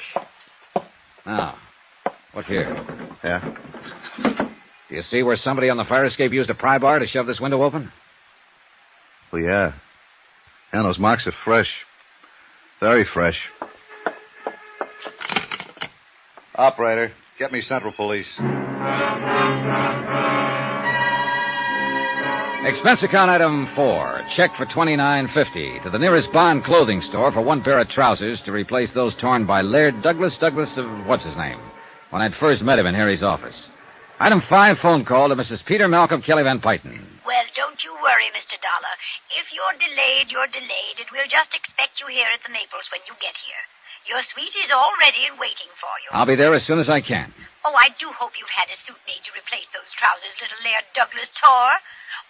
Speaker 3: Now, look here.
Speaker 8: Yeah?
Speaker 3: Do you see where somebody on the fire escape used a pry bar to shove this window open?
Speaker 8: Well, yeah. Yeah, those marks are fresh. Very fresh. Operator, get me Central Police.
Speaker 3: Expense account item 4. Check for $29.50 to the nearest Bond clothing store for one pair of trousers to replace those torn by Laird Douglas of what's-his-name when I'd first met him in Harry's office. Item 5, phone call to Mrs. Peter Malcolm Kelly Van Pyton.
Speaker 9: Well, don't you worry, Mr. Dollar. If you're delayed, you're delayed, and we'll just expect you here at the Maples when you get here. Your suite is all ready and waiting for you.
Speaker 3: I'll be there as soon as I can.
Speaker 9: Oh, I do hope you've had a suit made to replace those trousers little Laird Douglas tore.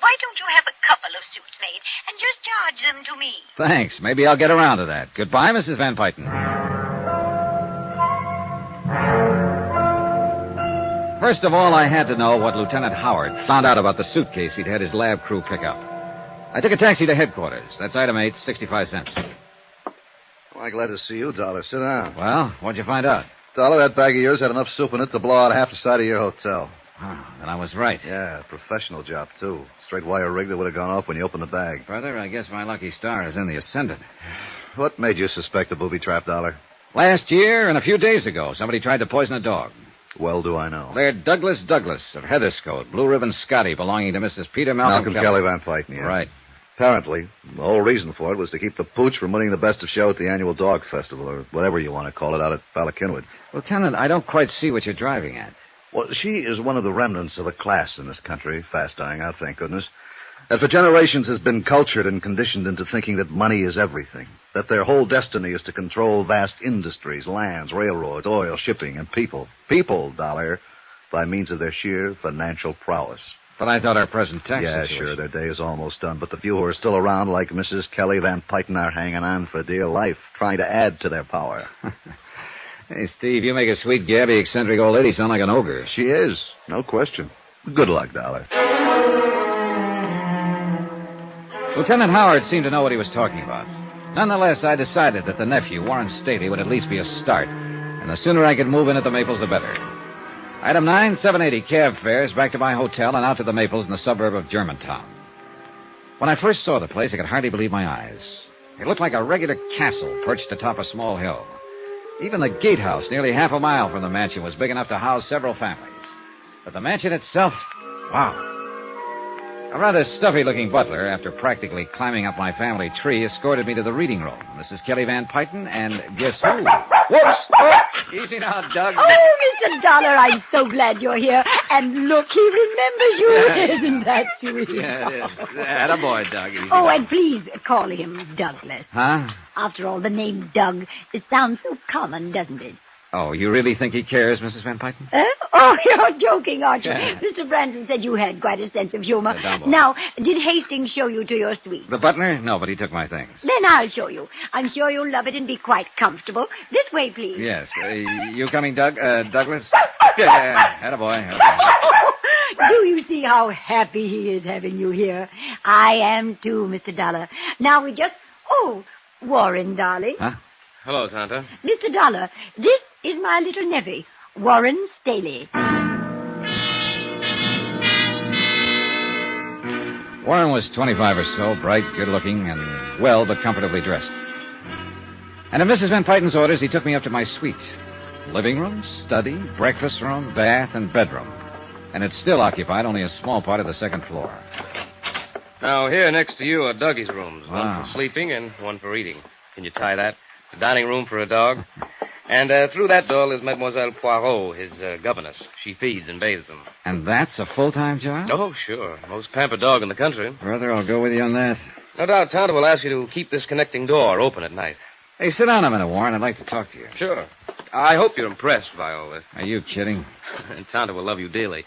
Speaker 9: Why don't you have a couple of suits made and just charge them to me?
Speaker 3: Thanks. Maybe I'll get around to that. Goodbye, Mrs. Van Pyton. First of all, I had to know what Lieutenant Howard found out about the suitcase he'd had his lab crew pick up. I took a taxi to headquarters. That's item 8, 65 cents.
Speaker 8: Well, glad to see you, Dollar. Sit down.
Speaker 3: Well, what'd you find out?
Speaker 8: Dollar, that bag of yours had enough soup in it to blow out half the side of your hotel.
Speaker 3: Oh, then I was right.
Speaker 8: Yeah, professional job, too. Straight wire rig that would have gone off when you opened the bag.
Speaker 3: Brother, I guess my lucky star is in the ascendant.
Speaker 8: What made you suspect a booby trap, Dollar?
Speaker 3: Last year and a few days ago, somebody tried to poison a dog.
Speaker 8: Well do I know.
Speaker 3: Laird Douglas of Heatherscote, Blue Ribbon Scotty, belonging to Mrs. Peter Malcolm
Speaker 8: Kelly Van Pyton, yeah.
Speaker 3: Right.
Speaker 8: Apparently, the whole reason for it was to keep the pooch from winning the best of show at the annual dog festival, or whatever you want to call it, out at Ballackinwood.
Speaker 3: Lieutenant, I don't quite see what you're driving at.
Speaker 8: Well, she is one of the remnants of a class in this country, fast dying out, thank goodness, that for generations has been cultured and conditioned into thinking that money is everything, that their whole destiny is to control vast industries, lands, railroads, oil, shipping, and people. People, Dollar, by means of their sheer financial prowess.
Speaker 3: But I thought our present tax
Speaker 8: Yeah,
Speaker 3: situation...
Speaker 8: sure, their day is almost done, but the few who are still around, like Mrs. Kelly Van Pyton, are hanging on for dear life, trying to add to their power.
Speaker 3: Hey, Steve, you make a sweet, gabby, eccentric old lady sound like an ogre.
Speaker 8: She is, no question. Good luck, Dollar.
Speaker 3: Lieutenant Howard seemed to know what he was talking about. Nonetheless, I decided that the nephew, Warren Staley, would at least be a start, and the sooner I could move in at the Maples, the better. Item 9, 780 cab fares back to my hotel and out to the Maples in the suburb of Germantown. When I first saw the place, I could hardly believe my eyes. It looked like a regular castle perched atop a small hill. Even the gatehouse, nearly half a mile from the mansion, was big enough to house several families. But the mansion itself, wow. A rather stuffy-looking butler, after practically climbing up my family tree, escorted me to the reading room. Mrs. Kelly Van Pyton, and guess who? Whoops! Oh, easy now, Doug.
Speaker 7: Oh, Mr. Dollar, I'm so glad you're here. And look, he remembers you. Isn't that sweet?
Speaker 3: Yeah, it is. Attaboy, Doug. Easy
Speaker 7: Oh,
Speaker 3: now.
Speaker 7: and please call him Douglas.
Speaker 3: Huh?
Speaker 7: After all, the name Doug sounds so common, doesn't it?
Speaker 3: Oh, you really think he cares, Mrs. Van Pyton?
Speaker 7: Oh, you're joking, aren't you?
Speaker 3: Yeah.
Speaker 7: Mr. Branson said you had quite a sense of humor.
Speaker 3: Yeah,
Speaker 7: Now, did Hastings show you to your suite?
Speaker 3: The butler? No, but he took my things.
Speaker 7: Then I'll show you. I'm sure you'll love it and be quite comfortable. This way, please.
Speaker 3: Yes. You coming, Doug? Douglas? Yeah, attaboy.
Speaker 7: Do you see how happy he is having you here? I am too, Mr. Dollar. Now we just... Oh, Warren, darling.
Speaker 3: Huh?
Speaker 6: Hello, Tonto.
Speaker 7: Mr. Dollar, this is my little nevy, Warren Staley.
Speaker 3: Warren was 25 or so, bright, good-looking, and well but comfortably dressed. And at Mrs. Van Pyton's orders, he took me up to my suite. Living room, study, breakfast room, bath, and bedroom. And it still occupied only a small part of the second floor.
Speaker 6: Now, here next to you are Dougie's rooms.
Speaker 3: Wow.
Speaker 6: One for sleeping and one for eating. Can you tie that? The dining room for a dog. And through that door is Mademoiselle Poirot, his governess. She feeds and bathes him.
Speaker 3: And that's a full-time job?
Speaker 6: Oh, sure. Most pampered dog in the country.
Speaker 3: Brother, I'll go with you on that.
Speaker 6: No doubt Tonto will ask you to keep this connecting door open at night.
Speaker 3: Hey, sit down a minute, Warren. I'd like to talk to you.
Speaker 6: Sure. I hope you're impressed by all this.
Speaker 3: Are you kidding?
Speaker 6: And Tonto will love you dearly.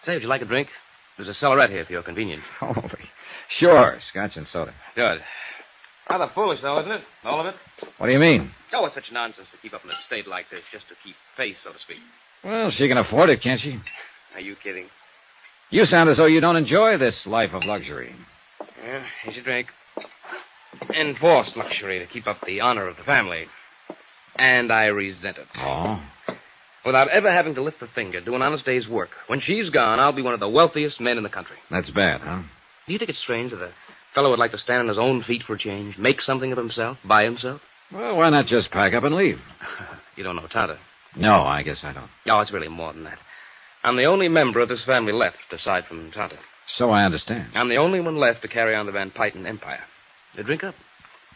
Speaker 6: Say, would you like a drink? There's a cellarette here for your convenience.
Speaker 3: Holy. Sure, scotch and soda.
Speaker 6: Good. Rather foolish, though, isn't it? All of it?
Speaker 3: What do you mean?
Speaker 6: Oh, it's such nonsense to keep up an estate like this, just to keep face, so to speak.
Speaker 3: Well, she can afford it, can't she?
Speaker 6: Are you kidding?
Speaker 3: You sound as though you don't enjoy this life of luxury.
Speaker 6: Yeah, here's your drink. Enforced luxury to keep up the honor of the family. And I resent it.
Speaker 3: Oh?
Speaker 6: Without ever having to lift a finger, do an honest day's work. When she's gone, I'll be one of the wealthiest men in the country.
Speaker 3: That's bad, huh?
Speaker 6: Do you think it's strange that a fellow would like to stand on his own feet for a change, make something of himself, by himself?
Speaker 3: Well, why not just pack up and leave?
Speaker 6: You don't know Tonto.
Speaker 3: No, I guess I don't.
Speaker 6: Oh, it's really more than that. I'm the only member of this family left, aside from Tonto.
Speaker 3: So I understand.
Speaker 6: I'm the only one left to carry on the Van Pyten empire. Now, drink up.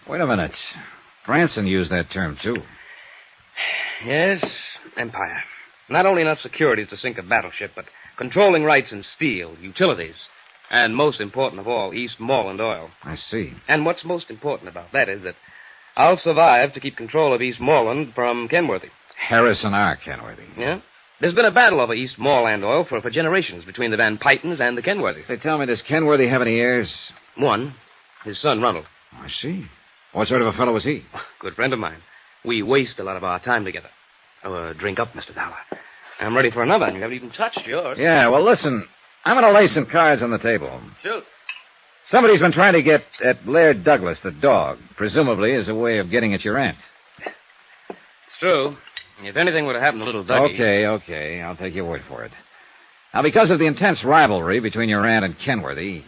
Speaker 3: Wait a minute. Branson used that term, too.
Speaker 6: Yes, empire. Not only enough security to sink a battleship, but controlling rights in steel, utilities, and most important of all, Eastmoreland oil.
Speaker 3: I see.
Speaker 6: And what's most important about that is that I'll survive to keep control of Eastmoreland from Kenworthy.
Speaker 3: Harrison R. Kenworthy.
Speaker 6: Yeah? There's been a battle over Eastmoreland oil for generations between the Van Pytens and the Kenworthys.
Speaker 3: Say, tell me, does Kenworthy have any heirs?
Speaker 6: One, his son, Ronald.
Speaker 3: I see. What sort of a fellow was he?
Speaker 6: Good friend of mine. We waste a lot of our time together. Drink up, Mr. Dollar. I'm ready for another, and you haven't even touched yours.
Speaker 3: Yeah, well, listen. I'm going to lay some cards on the table.
Speaker 6: Shoot.
Speaker 3: Somebody's been trying to get at Laird Douglas, the dog, presumably as a way of getting at your aunt.
Speaker 6: It's true. If anything would have happened to little Dougie...
Speaker 3: Okay. I'll take your word for it. Now, because of the intense rivalry between your aunt and Kenworthy,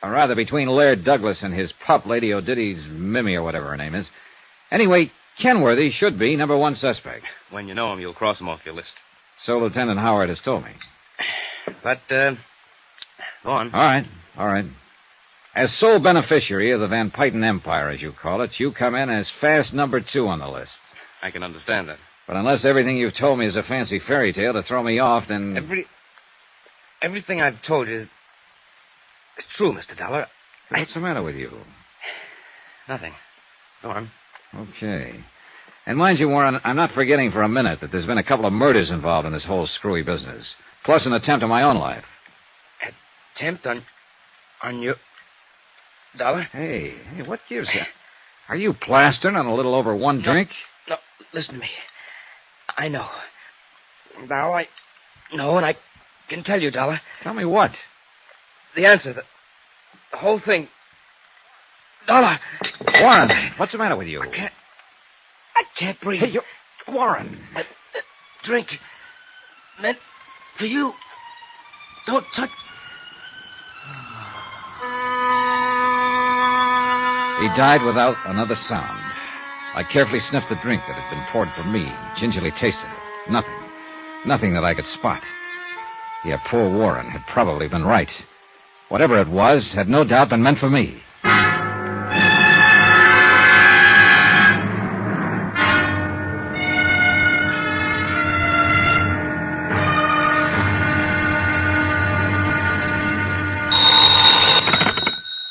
Speaker 3: or rather between Laird Douglas and his pup, Lady O'Diddy's Mimi, or whatever her name is, anyway, Kenworthy should be number one suspect.
Speaker 6: When you know him, you'll cross him off your list.
Speaker 3: So Lieutenant Howard has told me.
Speaker 6: But, go on.
Speaker 3: All right. As sole beneficiary of the Van Pyten Empire, as you call it, you come in as fast number 2 on the list.
Speaker 6: I can understand that.
Speaker 3: But unless everything you've told me is a fancy fairy tale to throw me off, then...
Speaker 6: Everything I've told you is true, Mr. Dollar.
Speaker 3: What's the matter with you?
Speaker 6: Nothing. Go on.
Speaker 3: Okay. And mind you, Warren, I'm not forgetting for a minute that there's been a couple of murders involved in this whole screwy business, plus an attempt on my own life.
Speaker 6: Attempt on your... Dollar?
Speaker 3: Hey, what gives you... Are you plastering on a little over one drink?
Speaker 6: No, listen to me. I know. Now I know, and I can tell you, Dollar.
Speaker 3: Tell me what?
Speaker 6: The answer, the whole thing. Dollar!
Speaker 3: Warren, what's the matter with you?
Speaker 6: I can't breathe.
Speaker 3: Hey, Warren.
Speaker 6: Drink. Meant for you. Don't touch...
Speaker 3: He died without another sound. I carefully sniffed the drink that had been poured for me, gingerly tasted it. Nothing that I could spot. Yeah, poor Warren had probably been right. Whatever it was had no doubt been meant for me.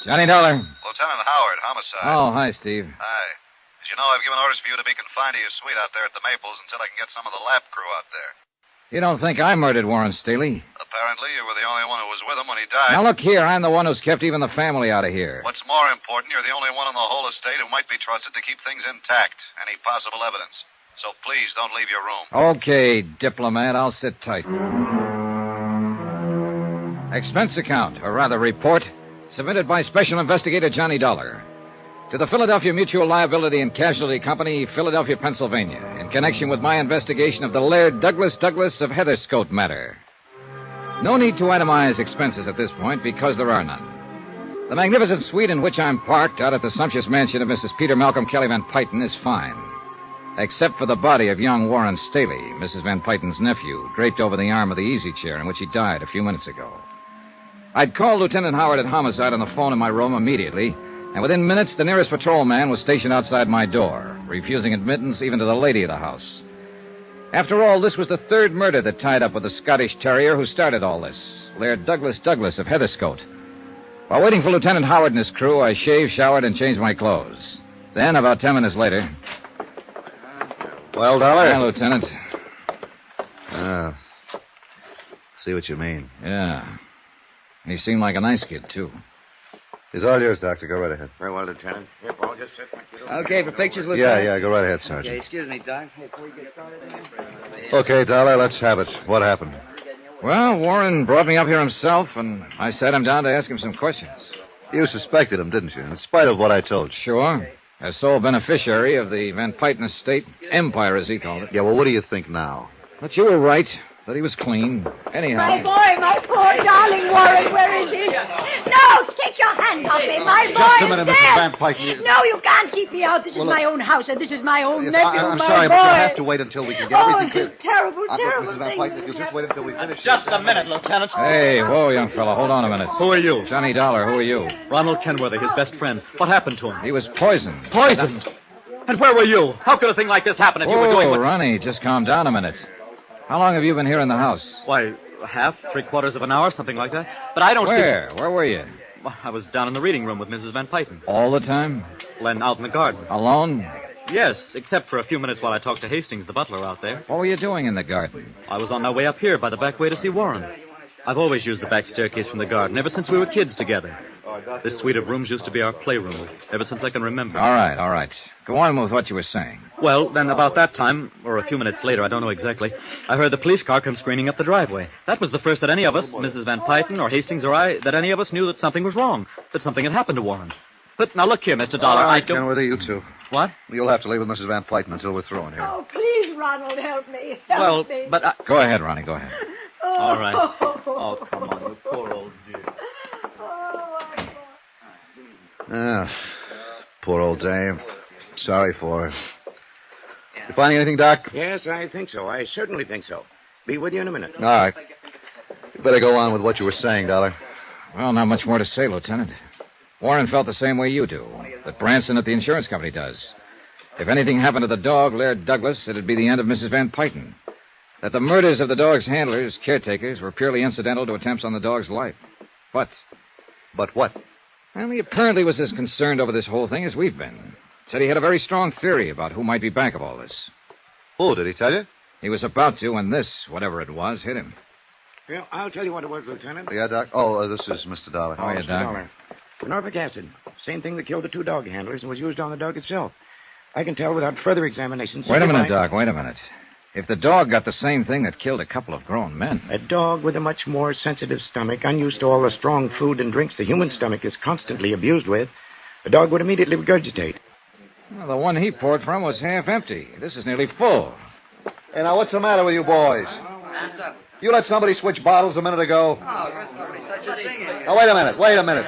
Speaker 3: Johnny Dollar.
Speaker 8: Lieutenant Howard, homicide.
Speaker 3: Oh, hi, Steve.
Speaker 8: Hi. As you know, I've given orders for you to be confined to your suite out there at the Maples until I can get some of the lap crew out there.
Speaker 3: You don't think I murdered Warren Staley?
Speaker 8: Apparently, you were the only one who was with him when he died.
Speaker 3: Now, look here. I'm the one who's kept even the family out of here.
Speaker 8: What's more important, you're the only one on the whole estate who might be trusted to keep things intact. Any possible evidence. So please don't leave your room.
Speaker 3: Okay, diplomat. I'll sit tight. Expense account, or rather report, submitted by Special Investigator Johnny Dollar to the Philadelphia Mutual Liability and Casualty Company, Philadelphia, Pennsylvania, in connection with my investigation of the Laird Douglas of Heatherscote matter. No need to itemize expenses at this point because there are none. The magnificent suite in which I'm parked out at the sumptuous mansion of Mrs. Peter Malcolm Kelly Van Pyten is fine, except for the body of young Warren Staley, Mrs. Van Pyten's nephew, draped over the arm of the easy chair in which he died a few minutes ago. I'd called Lieutenant Howard at Homicide on the phone in my room immediately, and within minutes the nearest patrolman was stationed outside my door, refusing admittance even to the lady of the house. After all, this was the third murder that tied up with the Scottish terrier who started all this, Laird Douglas of Heatherscote. While waiting for Lieutenant Howard and his crew, I shaved, showered, and changed my clothes. Then, about 10 minutes later...
Speaker 8: Well, Dollar?
Speaker 3: Yeah, Lieutenant.
Speaker 8: See what you mean.
Speaker 3: Yeah. He seemed like a nice kid, too.
Speaker 8: It's all yours, Doctor. Go right ahead.
Speaker 10: Very well, Lieutenant. Here, Paul, just sit.
Speaker 4: Okay, for pictures, Lieutenant?
Speaker 8: Yeah, go right ahead,
Speaker 4: Okay,
Speaker 8: Sergeant.
Speaker 4: excuse me, Doc. Hey, before you get started...
Speaker 8: Okay, Dollar, let's have it. What happened?
Speaker 3: Well, Warren brought me up here himself, and I sat him down to ask him some questions.
Speaker 8: You suspected him, didn't you? In spite of what I told you.
Speaker 3: Sure. As sole beneficiary of the Van Pyten estate, empire, as he called it.
Speaker 8: Yeah, well, what do you think now?
Speaker 3: But you were right, that he was clean. Anyhow.
Speaker 7: My poor darling Warren, where is he? No, take your hands off me. My boy
Speaker 8: Just a minute,
Speaker 7: is
Speaker 8: Mrs.
Speaker 7: dead.
Speaker 8: Van Pyken.
Speaker 7: No, you can't keep me out. This is my own house, and this is my own nephew,
Speaker 8: I'm
Speaker 7: my
Speaker 8: sorry,
Speaker 7: boy.
Speaker 8: but you'll have to wait until we can get everything clear.
Speaker 7: This terrible,
Speaker 8: Look,
Speaker 7: terrible
Speaker 8: Mrs. Van
Speaker 7: thing.
Speaker 8: Pyken, if you'll just wait until we finish.
Speaker 11: Just a minute, Lieutenant.
Speaker 3: Hey, whoa, young fella, hold on a minute.
Speaker 11: Who are you?
Speaker 3: Johnny Dollar, who are you?
Speaker 11: Ronald Kenworthy, his best friend. What happened to him?
Speaker 3: He was poisoned.
Speaker 11: Poisoned? And where were you? How could a thing like this happen if you were doing what...
Speaker 3: Ronnie, just calm down a minute. How long have you been here in the house?
Speaker 11: Why, half, 3/4 of an hour, something like that. But I don't see...
Speaker 3: Where were you?
Speaker 11: Well, I was down in the reading room with Mrs. Van Pyten.
Speaker 3: All the time?
Speaker 11: Well, and out in the garden.
Speaker 3: Alone?
Speaker 11: Yes, except for a few minutes while I talked to Hastings, the butler, out there.
Speaker 3: What were you doing in the garden?
Speaker 11: I was on my way up here by the back way to see Warren. I've always used the back staircase from the garden, ever since we were kids together. This suite of rooms used to be our playroom, ever since I can remember.
Speaker 3: All right. Go on with what you were saying.
Speaker 11: Well, then about that time, or a few minutes later, I don't know exactly, I heard the police car come screaming up the driveway. That was the first that any of us, Mrs. Van Pyten or Hastings or I, that any of us knew that something was wrong, that something had happened to Warren. But now look here, Mr. Dollar,
Speaker 8: All right,
Speaker 11: I don't...
Speaker 8: Kenworthy, you two.
Speaker 11: What?
Speaker 8: You'll have to leave with Mrs. Van Pyten until we're through in here.
Speaker 7: Oh, please, Ronald, help me.
Speaker 11: Well,
Speaker 7: me.
Speaker 11: but I...
Speaker 3: Go ahead, Ronnie, go ahead.
Speaker 11: All right. Oh, come on, you poor old dear.
Speaker 8: Poor old dame. Sorry for her. You finding anything, Doc?
Speaker 10: Yes, I think so. I certainly think so. Be with you in a minute.
Speaker 8: All right. You better go on with what you were saying, Dollar.
Speaker 3: Well, not much more to say, Lieutenant. Warren felt the same way you do, that Branson at the insurance company does. If anything happened to the dog, Laird Douglas, it'd be the end of Mrs. Van Pyten. That the murders of the dog's handlers, caretakers, were purely incidental to attempts on the dog's life. But
Speaker 8: what?
Speaker 3: Well, he apparently was as concerned over this whole thing as we've been. Said he had a very strong theory about who might be back of all this.
Speaker 8: Who, did he tell you?
Speaker 3: He was about to when this, whatever it was, hit him.
Speaker 10: Well, I'll tell you what it was, Lieutenant.
Speaker 8: Yeah, Doc? Oh, this is Mr. Dollar.
Speaker 3: Oh, yeah,
Speaker 10: Mr.
Speaker 3: Doc.
Speaker 10: Dollar. Norfolk acid. Same thing that killed the two dog handlers and was used on the dog itself. I can tell without further examination.
Speaker 3: Wait a minute, Doc. Wait a minute. If the dog got the same thing that killed a couple of grown men...
Speaker 10: A dog with a much more sensitive stomach, unused to all the strong food and drinks the human stomach is constantly abused with, a dog would immediately regurgitate.
Speaker 3: Well, the one he poured from was half empty. This is nearly full.
Speaker 8: Hey, now, what's the matter with you boys? You let somebody switch bottles a minute ago. Now, wait a minute.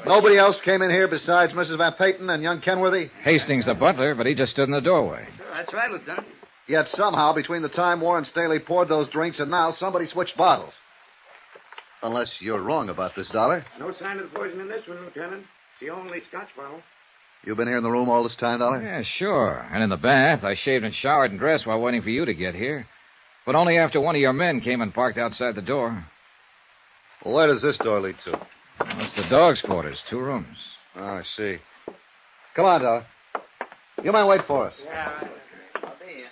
Speaker 8: Nobody else came in here besides Mrs. Van Pyten and young Kenworthy?
Speaker 3: Hastings, the butler, but he just stood in the doorway.
Speaker 4: That's right, Lieutenant.
Speaker 8: Yet somehow, between the time Warren Staley poured those drinks and now, somebody switched bottles. Unless you're wrong about this, Dollar.
Speaker 10: No sign of the poison in this one, Lieutenant. It's the only Scotch bottle.
Speaker 8: You've been here in the room all this time, Dollar?
Speaker 3: Yeah, sure. And in the bath, I shaved and showered and dressed while waiting for you to get here. But only after one of your men came and parked outside the door.
Speaker 8: Well, where does this door lead to?
Speaker 3: Well, it's the dog's quarters, 2 rooms.
Speaker 8: Oh, I see. Come on, Dollar. You might wait for us.
Speaker 4: Yeah, right. I'll be here.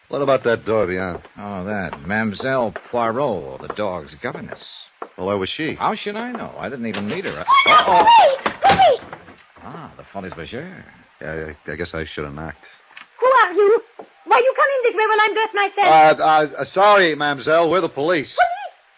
Speaker 8: What about that door beyond?
Speaker 3: Oh, that. Mademoiselle Poirot, the dog's governess.
Speaker 8: Well, where was she?
Speaker 3: How should I know? I didn't even meet her.
Speaker 7: Wait!
Speaker 3: Ah, the Folies Bergère.
Speaker 8: Yeah, I guess I should have knocked.
Speaker 7: Who are you? Why you come in this way when I'm dressed myself?
Speaker 8: Sorry, mademoiselle. We're the police.
Speaker 7: Police?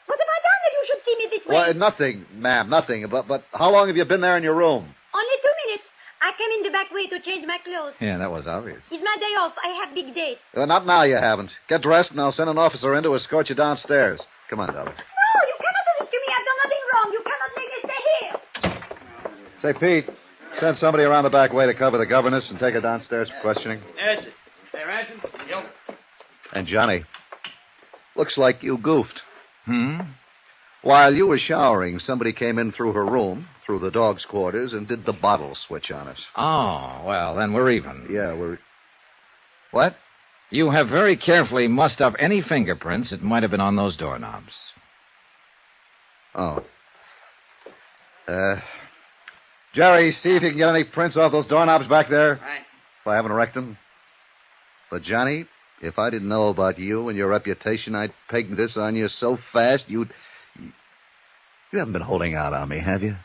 Speaker 7: What have I done that you should see me this way?
Speaker 8: Well, nothing, ma'am, nothing. But how long have you been there in your room?
Speaker 7: Only 2 minutes. I came in the back way to change my clothes.
Speaker 3: Yeah, that was obvious.
Speaker 7: It's my day off. I have big dates.
Speaker 8: Not now, you haven't. Get dressed, and I'll send an officer in to escort you downstairs. Come on, Dollar.
Speaker 7: No, you cannot do this to me. I've done nothing wrong. You cannot make me stay here.
Speaker 8: Say, Pete, send somebody around the back way to cover the governess and take her downstairs for questioning.
Speaker 6: Yes. Hey, Ransom. Yo.
Speaker 8: And Johnny, looks like you goofed.
Speaker 3: Hmm?
Speaker 8: While you were showering, somebody came in through her room, through the dog's quarters, and did the bottle switch on us.
Speaker 3: Oh, well, then we're even.
Speaker 8: Yeah, we're... What?
Speaker 3: You have very carefully mussed up any fingerprints that might have been on those doorknobs.
Speaker 8: Oh. Jerry, see if you can get any prints off those doorknobs back there.
Speaker 4: Right.
Speaker 8: If I haven't wrecked them. But, Johnny, if I didn't know about you and your reputation, I'd peg this on you so fast, you'd... You haven't been holding out on me, have you?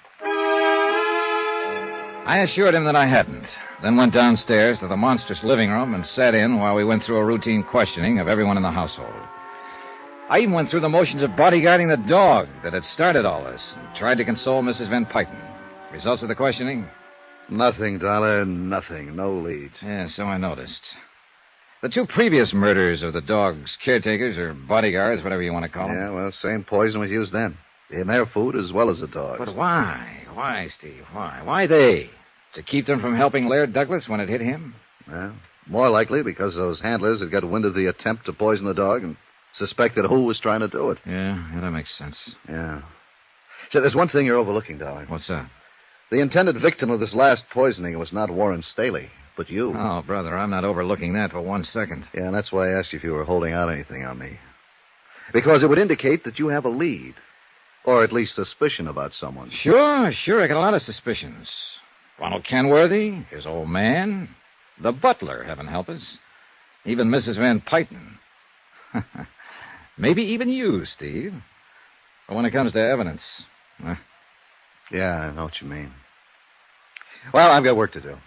Speaker 3: I assured him that I hadn't, then went downstairs to the monstrous living room and sat in while we went through a routine questioning of everyone in the household. I even went through the motions of bodyguarding the dog that had started all this and tried to console Mrs. Van Pyton. Results of the questioning?
Speaker 8: Nothing, Dollar, nothing. No leads.
Speaker 3: Yeah, so I noticed. The two previous murders of the dog's caretakers or bodyguards, whatever you want to call them.
Speaker 8: Yeah, well, same poison was used then. In their food as well as the dog's.
Speaker 3: But why? Why, Steve? Why? Why they? To keep them from helping Laird Douglas when it hit him?
Speaker 8: Well, more likely because those handlers had got wind of the attempt to poison the dog and suspected who was trying to do it.
Speaker 3: Yeah, that makes sense.
Speaker 8: Yeah. So there's one thing you're overlooking, Dollar.
Speaker 3: What's that?
Speaker 8: The intended victim of this last poisoning was not Warren Staley, but you.
Speaker 3: Oh, brother, I'm not overlooking that for 1 second.
Speaker 8: Yeah, and that's why I asked you if you were holding out anything on me. Because it would indicate that you have a lead. Or at least suspicion about someone.
Speaker 3: Sure. I got a lot of suspicions. Ronald Kenworthy, his old man, the butler, heaven help us, even Mrs. Van Pyton. Maybe even you, Steve. But when it comes to evidence...
Speaker 8: Yeah, I know what you mean. Well, I've got work to do.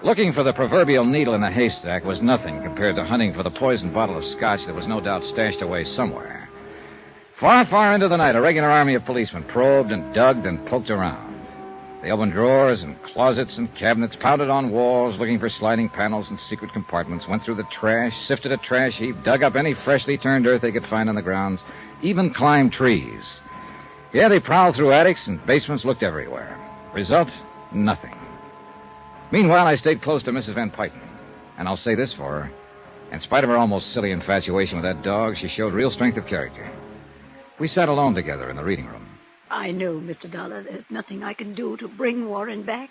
Speaker 3: Looking for the proverbial needle in a haystack was nothing compared to hunting for the poisoned bottle of scotch that was no doubt stashed away somewhere. Far, far into the night, a regular army of policemen probed and dug and poked around. They opened drawers and closets and cabinets, pounded on walls, looking for sliding panels and secret compartments, went through the trash, sifted a trash heap, dug up any freshly turned earth they could find on the grounds, even climbed trees. Yeah, they prowled through attics and basements, looked everywhere. Result? Nothing. Meanwhile, I stayed close to Mrs. Van Pyton. And I'll say this for her. In spite of her almost silly infatuation with that dog, she showed real strength of character. We sat alone together in the reading room.
Speaker 7: I know, Mr. Dollar, there's nothing I can do to bring Warren back.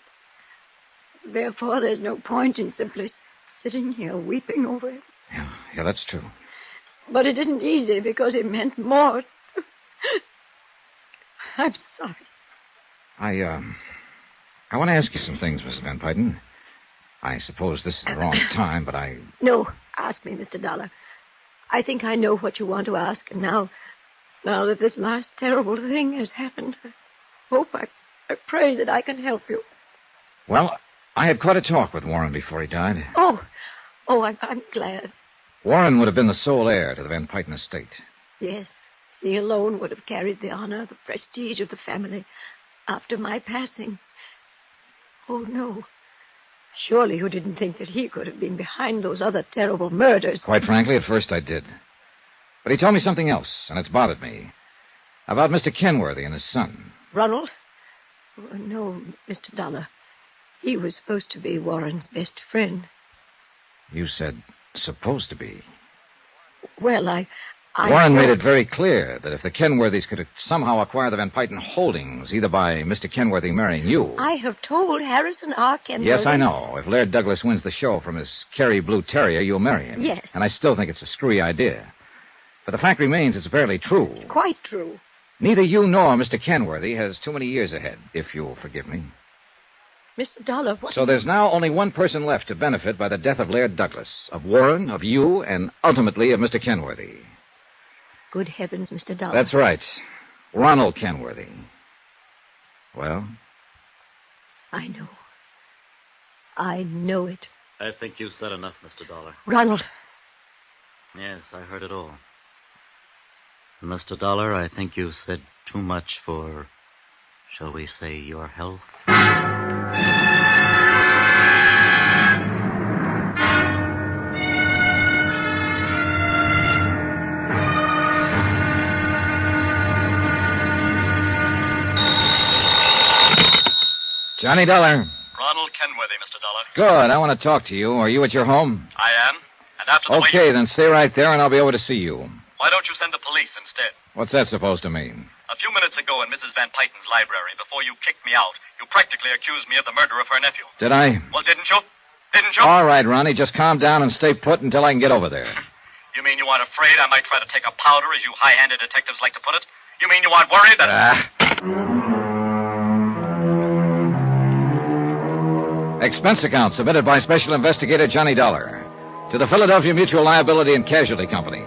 Speaker 7: Therefore, there's no point in simply sitting here weeping over him.
Speaker 3: Yeah, that's true.
Speaker 7: But it isn't easy because it meant more. I'm sorry.
Speaker 3: I want to ask you some things, Mrs. Van Pyton. I suppose this is the wrong time, but I...
Speaker 7: No, ask me, Mr. Dollar. I think I know what you want to ask, and now that this last terrible thing has happened, I pray that I can help you.
Speaker 3: Well, I had quite a talk with Warren before he died.
Speaker 7: Oh, I'm glad.
Speaker 3: Warren would have been the sole heir to the Van Pyton estate.
Speaker 7: Yes, he alone would have carried the honor, the prestige of the family after my passing. Oh, no. Surely you didn't think that he could have been behind those other terrible murders.
Speaker 3: Quite frankly, at first I did. But he told me something else, and it's bothered me. About Mr. Kenworthy and his son.
Speaker 7: Ronald? Oh, no, Mr. Dollar. He was supposed to be Warren's best friend.
Speaker 3: You said supposed to be.
Speaker 7: Well,
Speaker 3: Warren made it very clear that if the Kenworthys could somehow acquire the Van Pyton holdings, either by Mr. Kenworthy marrying you...
Speaker 7: I have told Harrison R. Kenworthy...
Speaker 3: Yes, I know. If Laird Douglas wins the show from his Kerry Blue Terrier, you'll marry him.
Speaker 7: Yes.
Speaker 3: And I still think it's a screwy idea. But the fact remains it's barely true.
Speaker 7: It's quite true.
Speaker 3: Neither you nor Mr. Kenworthy has too many years ahead, if you'll forgive me.
Speaker 7: Mr. Dollar, what...
Speaker 3: So there's now only one person left to benefit by the death of Laird Douglas, of Warren, of you, and ultimately of Mr. Kenworthy.
Speaker 7: Good heavens, Mr. Dollar.
Speaker 3: That's right. Ronald Kenworthy. Well?
Speaker 7: I know. I know it.
Speaker 11: I think you've said enough, Mr. Dollar.
Speaker 7: Ronald.
Speaker 11: Yes, I heard it all. Mr. Dollar, I think you've said too much for, shall we say, your health.
Speaker 3: Johnny Dollar.
Speaker 12: Ronald Kenworthy, Mr. Dollar.
Speaker 3: Good. I want to talk to you. Are you at your home?
Speaker 12: I am. And after the
Speaker 3: Okay, then stay right there and I'll be over to see you.
Speaker 12: Why don't you send the police instead?
Speaker 3: What's that supposed to mean?
Speaker 12: A few minutes ago in Mrs. Van Pyton's library, before you kicked me out, you practically accused me of the murder of her nephew.
Speaker 3: Did I?
Speaker 12: Well, didn't you? Didn't you?
Speaker 3: All right, Ronnie, just calm down and stay put until I can get over there.
Speaker 12: You mean you aren't afraid I might try to take a powder, as you high-handed detectives like to put it? You mean you aren't worried that...
Speaker 3: Expense account submitted by Special Investigator Johnny Dollar to the Philadelphia Mutual Liability and Casualty Company.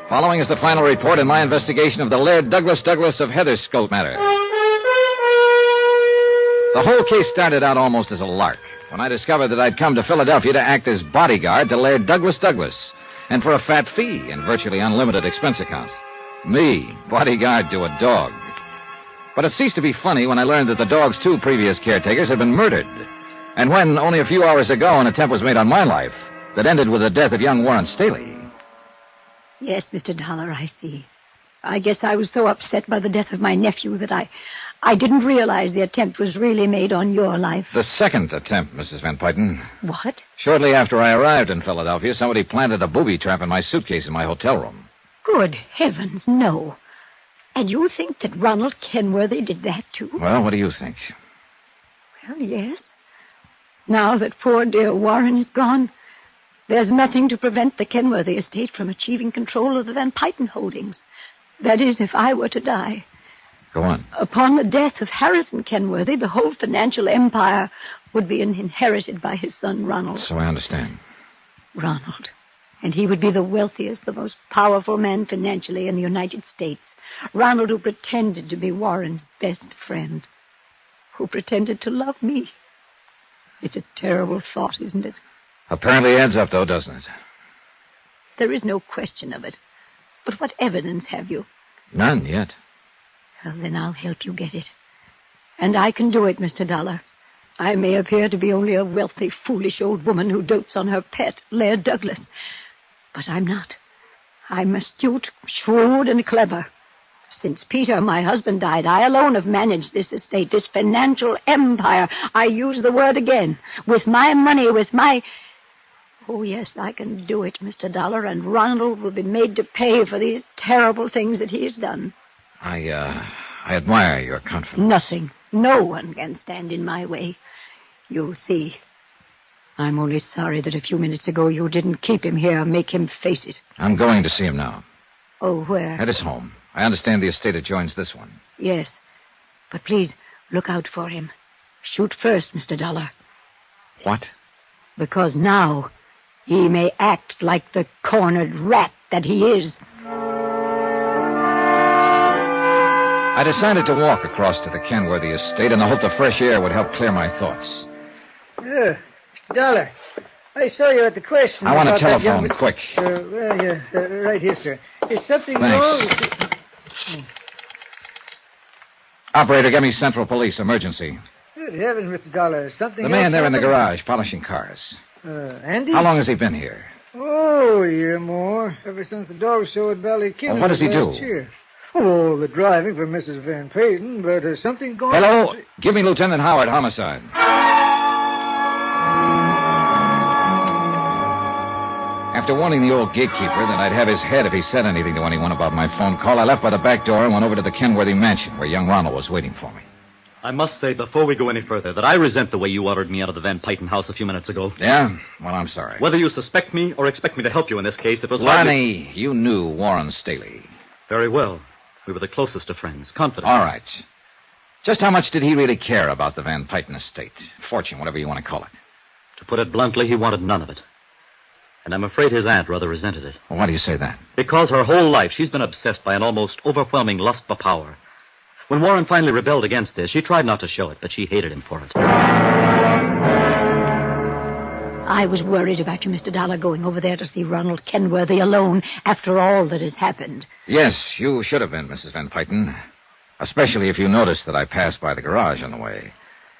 Speaker 3: Following is the final report in my investigation of the Laird Douglas of Heatherscote matter. The whole case started out almost as a lark when I discovered that I'd come to Philadelphia to act as bodyguard to Laird Douglas, and for a fat fee and virtually unlimited expense account. Me, bodyguard to a dog. But it ceased to be funny when I learned that the dog's 2 previous caretakers had been murdered. And when, only a few hours ago, an attempt was made on my life that ended with the death of young Warren Staley.
Speaker 7: Yes, Mr. Dollar, I see. I guess I was so upset by the death of my nephew that I didn't realize the attempt was really made on your life.
Speaker 3: The second attempt, Mrs. Van Pyten.
Speaker 7: What?
Speaker 3: Shortly after I arrived in Philadelphia, somebody planted a booby trap in my suitcase in my hotel room.
Speaker 7: Good heavens, no. And you think that Ronald Kenworthy did that, too?
Speaker 3: Well, what do you think?
Speaker 7: Well, yes. Now that poor dear Warren is gone, there's nothing to prevent the Kenworthy estate from achieving control of the Van Pyten holdings. That is, if I were to die.
Speaker 3: Go on.
Speaker 7: Upon the death of Harrison Kenworthy, the whole financial empire would be inherited by his son, Ronald.
Speaker 3: So I understand.
Speaker 7: Ronald. And he would be the wealthiest, the most powerful man financially in the United States. Ronald, who pretended to be Warren's best friend. Who pretended to love me. It's a terrible thought, isn't it?
Speaker 3: Apparently adds up, though, doesn't it?
Speaker 7: There is no question of it. But what evidence have you?
Speaker 3: None yet.
Speaker 7: Well, then I'll help you get it. And I can do it, Mr. Dollar. I may appear to be only a wealthy, foolish old woman who dotes on her pet, Laird Douglas. But I'm not. I'm astute, shrewd, and clever. Since Peter, my husband, died, I alone have managed this estate, this financial empire. I use the word again. With my money, with my... Oh, yes, I can do it, Mr. Dollar, and Ronald will be made to pay for these terrible things that he has done.
Speaker 3: I admire your confidence.
Speaker 7: Nothing. No one can stand in my way. You'll see. I'm only sorry that a few minutes ago you didn't keep him here, make him face it.
Speaker 3: I'm going to see him now.
Speaker 7: Oh, where?
Speaker 3: At his home. I understand the estate adjoins this one.
Speaker 7: Yes. But please, look out for him. Shoot first, Mr. Dollar.
Speaker 3: What?
Speaker 7: Because now he may act like the cornered rat that he is.
Speaker 3: I decided to walk across to the Kenworthy estate in the hope the fresh air would help clear my thoughts.
Speaker 13: Mr. Dollar, I saw you at the question.
Speaker 3: I want a
Speaker 13: about that
Speaker 3: telephone,
Speaker 13: young...
Speaker 3: quick.
Speaker 13: Right here, sir. Is something
Speaker 3: Thanks.
Speaker 13: wrong?
Speaker 3: Operator, get me Central Police, emergency.
Speaker 13: Good heavens, Mr. Dollar. Something
Speaker 3: The man
Speaker 13: else
Speaker 3: there in the
Speaker 13: happened?
Speaker 3: garage, polishing cars.
Speaker 13: Andy?
Speaker 3: How long has he been here?
Speaker 13: Oh, a year more. Ever since the dog show at Valley Kingdom.
Speaker 3: What does he do?
Speaker 13: last year. Oh, the driving for Mrs. Van Pyten, but something going
Speaker 3: Hello?
Speaker 13: on.
Speaker 3: Give me Lieutenant Howard, homicide. After warning the old gatekeeper that I'd have his head if he said anything to anyone about my phone call, I left by the back door and went over to the Kenworthy mansion where young Ronald was waiting for me.
Speaker 11: I must say, before we go any further, that I resent the way you ordered me out of the Van Pyten house a few minutes ago.
Speaker 3: Yeah? Well, I'm sorry.
Speaker 11: Whether you suspect me or expect me to help you in this case, it was
Speaker 3: Lonnie, you knew Warren Staley.
Speaker 11: Very well. We were the closest of friends, confidants.
Speaker 3: All right. Just how much did he really care about the Van Pyten estate? Fortune, whatever you want to call it.
Speaker 11: To put it bluntly, he wanted none of it. And I'm afraid his aunt rather resented it.
Speaker 3: Well, why do you say that?
Speaker 11: Because her whole life she's been obsessed by an almost overwhelming lust for power. When Warren finally rebelled against this, she tried not to show it, but she hated him for it.
Speaker 7: I was worried about you, Mr. Dollar, going over there to see Ronald Kenworthy alone after all that has happened.
Speaker 3: Yes, you should have been, Mrs. Van Pyten. Especially if you noticed that I passed by the garage on the way.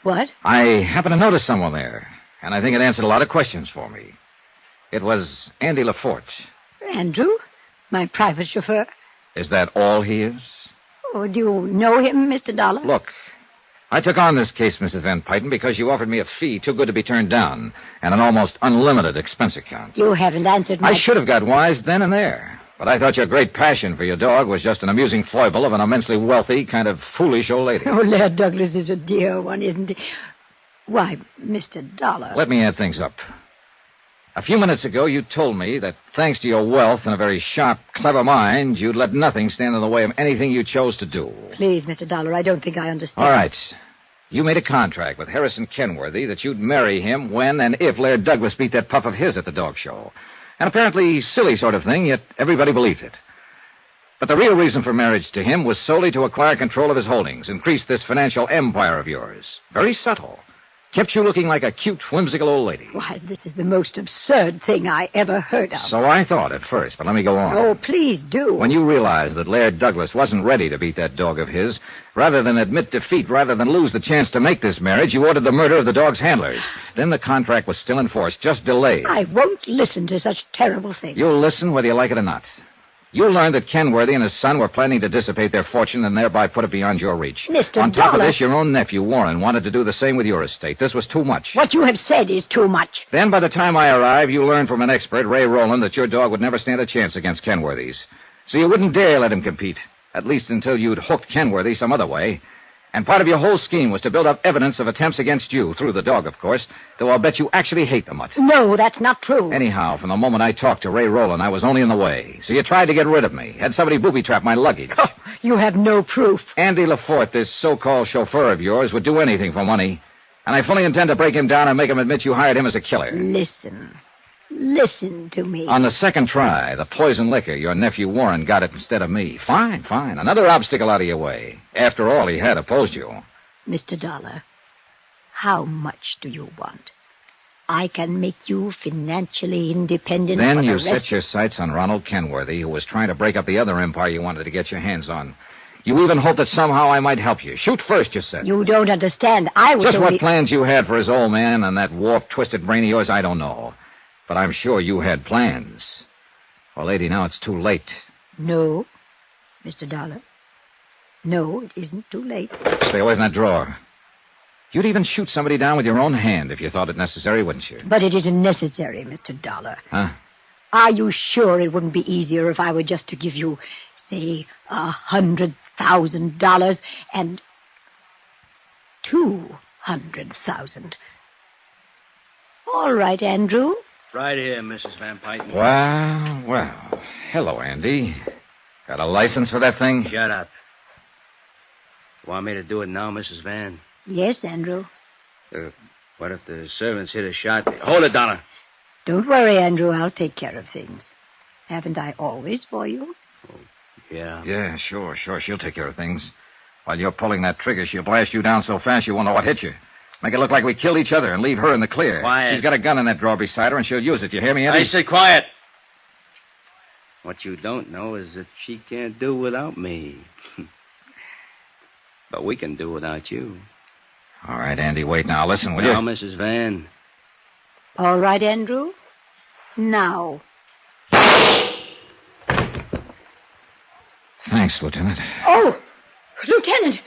Speaker 7: What?
Speaker 3: I happened to notice someone there, and I think it answered a lot of questions for me. It was Andy LaForte.
Speaker 7: Andrew? My private chauffeur?
Speaker 3: Is that all he is?
Speaker 7: Oh, do you know him, Mr. Dollar?
Speaker 3: Look, I took on this case, Mrs. Van Pyten, because you offered me a fee too good to be turned down and an almost unlimited expense account.
Speaker 7: You haven't answered my...
Speaker 3: I should have got wise then and there. But I thought your great passion for your dog was just an amusing foible of an immensely wealthy, kind of foolish old lady.
Speaker 7: Oh, Laird Douglas is a dear one, isn't he? Why, Mr. Dollar...
Speaker 3: Let me add things up. A few minutes ago, you told me that thanks to your wealth and a very sharp, clever mind, you'd let nothing stand in the way of anything you chose to do.
Speaker 7: Please, Mr. Dollar, I don't think I understand.
Speaker 3: All right. You made a contract with Harrison Kenworthy that you'd marry him when and if Laird Douglas beat that pup of his at the dog show. An apparently silly sort of thing, yet everybody believed it. But the real reason for marriage to him was solely to acquire control of his holdings, increase this financial empire of yours. Very subtle. Kept you looking like a cute, whimsical old lady.
Speaker 7: Why, this is the most absurd thing I ever heard of.
Speaker 3: So I thought at first, but let me go on.
Speaker 7: Oh, please do.
Speaker 3: When you realized that Laird Douglas wasn't ready to beat that dog of his, rather than admit defeat, rather than lose the chance to make this marriage, you ordered the murder of the dog's handlers. Then the contract was still in force, just delayed.
Speaker 7: I won't listen to such terrible things.
Speaker 3: You'll listen whether you like it or not. You learned that Kenworthy and his son were planning to dissipate their fortune and thereby put it beyond your reach.
Speaker 7: Mr.
Speaker 3: On top of
Speaker 7: Dollar.
Speaker 3: this, your own nephew, Warren, wanted to do the same with your estate. This was too much.
Speaker 7: What you have said is too much.
Speaker 3: Then, by the time I arrived, you learned from an expert, Ray Rowland, that your dog would never stand a chance against Kenworthy's. So you wouldn't dare let him compete, at least until you'd hooked Kenworthy some other way. And part of your whole scheme was to build up evidence of attempts against you, through the dog, of course, though I'll bet you actually hate the mutt.
Speaker 7: No, that's not true.
Speaker 3: Anyhow, from the moment I talked to Ray Rowland, I was only in the way. So you tried to get rid of me. Had somebody booby-trap my luggage.
Speaker 7: Oh, you have no proof.
Speaker 3: Andy LaForte, this so-called chauffeur of yours, would do anything for money. And I fully intend to break him down and make him admit you hired him as a killer.
Speaker 7: Listen to me.
Speaker 3: On the second try, the poison liquor, your nephew Warren got it instead of me. Fine. Another obstacle out of your way. After all, he had opposed you.
Speaker 7: Mr. Dollar, how much do you want? I can make you financially independent.
Speaker 3: Then
Speaker 7: for the
Speaker 3: you
Speaker 7: rest
Speaker 3: set your sights on Ronald Kenworthy, who was trying to break up the other empire you wanted to get your hands on. You even hoped that somehow I might help you. Shoot first, you said.
Speaker 7: You don't understand. I was
Speaker 3: Just
Speaker 7: only...
Speaker 3: what plans you had for his old man and that warped, twisted brain of yours, I don't know. But I'm sure you had plans. Well, lady, now it's too late.
Speaker 7: No, Mr. Dollar. No, it isn't too late.
Speaker 3: Stay away from that drawer. You'd even shoot somebody down with your own hand if you thought it necessary, wouldn't you?
Speaker 7: But it isn't necessary, Mr. Dollar.
Speaker 3: Huh?
Speaker 7: Are you sure it wouldn't be easier if I were just to give you, say, $100,000 and $200,000? All right, Andrew.
Speaker 14: Right here, Mrs. Van Pyten.
Speaker 3: Well. Hello, Andy. Got a license for that thing?
Speaker 14: Shut up. Want me to do it now, Mrs. Van?
Speaker 7: Yes, Andrew.
Speaker 14: What if the servants hit a shot? Hold it, Donna.
Speaker 7: Don't worry, Andrew. I'll take care of things. Haven't I always for you?
Speaker 14: Yeah.
Speaker 3: Yeah, sure. She'll take care of things. While you're pulling that trigger, she'll blast you down so fast you won't know what hit you. Make it look like we killed each other and leave her in the clear.
Speaker 14: Quiet.
Speaker 3: She's got a gun in that drawer beside her, and she'll use it. You hear me, Andy?
Speaker 14: I say quiet. What you don't know is that she can't do without me. But we can do without you.
Speaker 3: All right, Andy, wait now. Listen, will you?
Speaker 14: Now, Mrs. Van.
Speaker 7: All right, Andrew. Now.
Speaker 3: Thanks, Lieutenant.
Speaker 7: Oh, Lieutenant.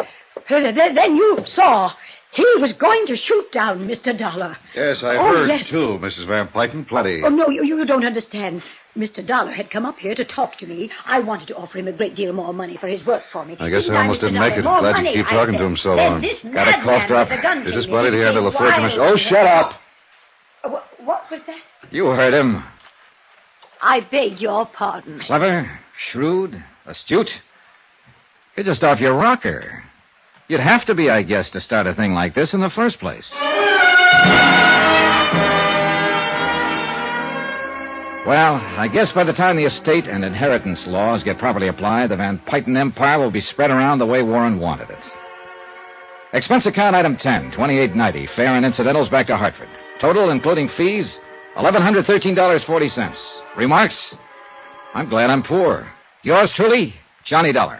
Speaker 7: Then you saw. He was going to shoot down Mr. Dollar.
Speaker 8: Yes, I
Speaker 7: Oh,
Speaker 8: heard,
Speaker 7: yes.
Speaker 8: too, Mrs. Van Pyten. Plenty.
Speaker 7: Oh, no, you don't understand. Mr. Dollar had come up here to talk to me. I wanted to offer him a great deal more money for his work for me.
Speaker 8: I guess
Speaker 7: Didn't
Speaker 8: I almost
Speaker 7: Mr.
Speaker 8: didn't make
Speaker 7: Dollar?
Speaker 8: it.
Speaker 7: More
Speaker 8: Glad
Speaker 7: money,
Speaker 8: you keep
Speaker 7: I
Speaker 8: talking
Speaker 7: said.
Speaker 8: to him so
Speaker 7: Then
Speaker 8: long.
Speaker 7: this
Speaker 3: Got a
Speaker 7: madman
Speaker 3: cough drop?
Speaker 7: with the gun
Speaker 8: Is this
Speaker 7: came
Speaker 8: Buddy
Speaker 7: in.
Speaker 8: the Andrew
Speaker 7: He
Speaker 8: LaForge?
Speaker 7: wild
Speaker 8: Oh,
Speaker 7: and
Speaker 8: shut up.
Speaker 7: What was that?
Speaker 3: You heard him.
Speaker 7: I beg your pardon.
Speaker 3: Clever, shrewd, astute. You're just off your rocker. You'd have to be, I guess, to start a thing like this in the first place. Well, I guess by the time the estate and inheritance laws get properly applied, the Van Pyten empire will be spread around the way Warren wanted it. Expense account item 10, $28.90, fare and incidentals back to Hartford. Total, including fees, $1,113.40. Remarks? I'm glad I'm poor. Yours truly, Johnny Dollar.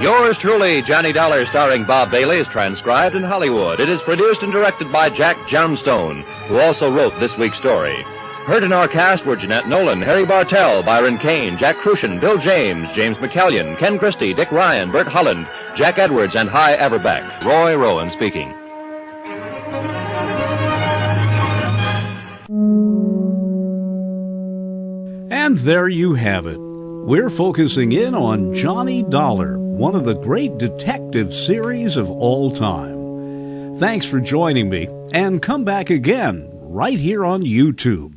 Speaker 2: Yours truly, Johnny Dollar, starring Bob Bailey, is transcribed in Hollywood. It is produced and directed by Jack Johnstone, who also wrote this week's story. Heard in our cast were Jeanette Nolan, Harry Bartell, Byron Kane, Jack Crucian, Bill James, James McCallion, Ken Christie, Dick Ryan, Bert Holland, Jack Edwards, and Hy Averback. Roy Rowan speaking.
Speaker 1: And there you have it. We're focusing in on Johnny Dollar, one of the great detective series of all time. Thanks for joining me, and come back again right here on YouTube.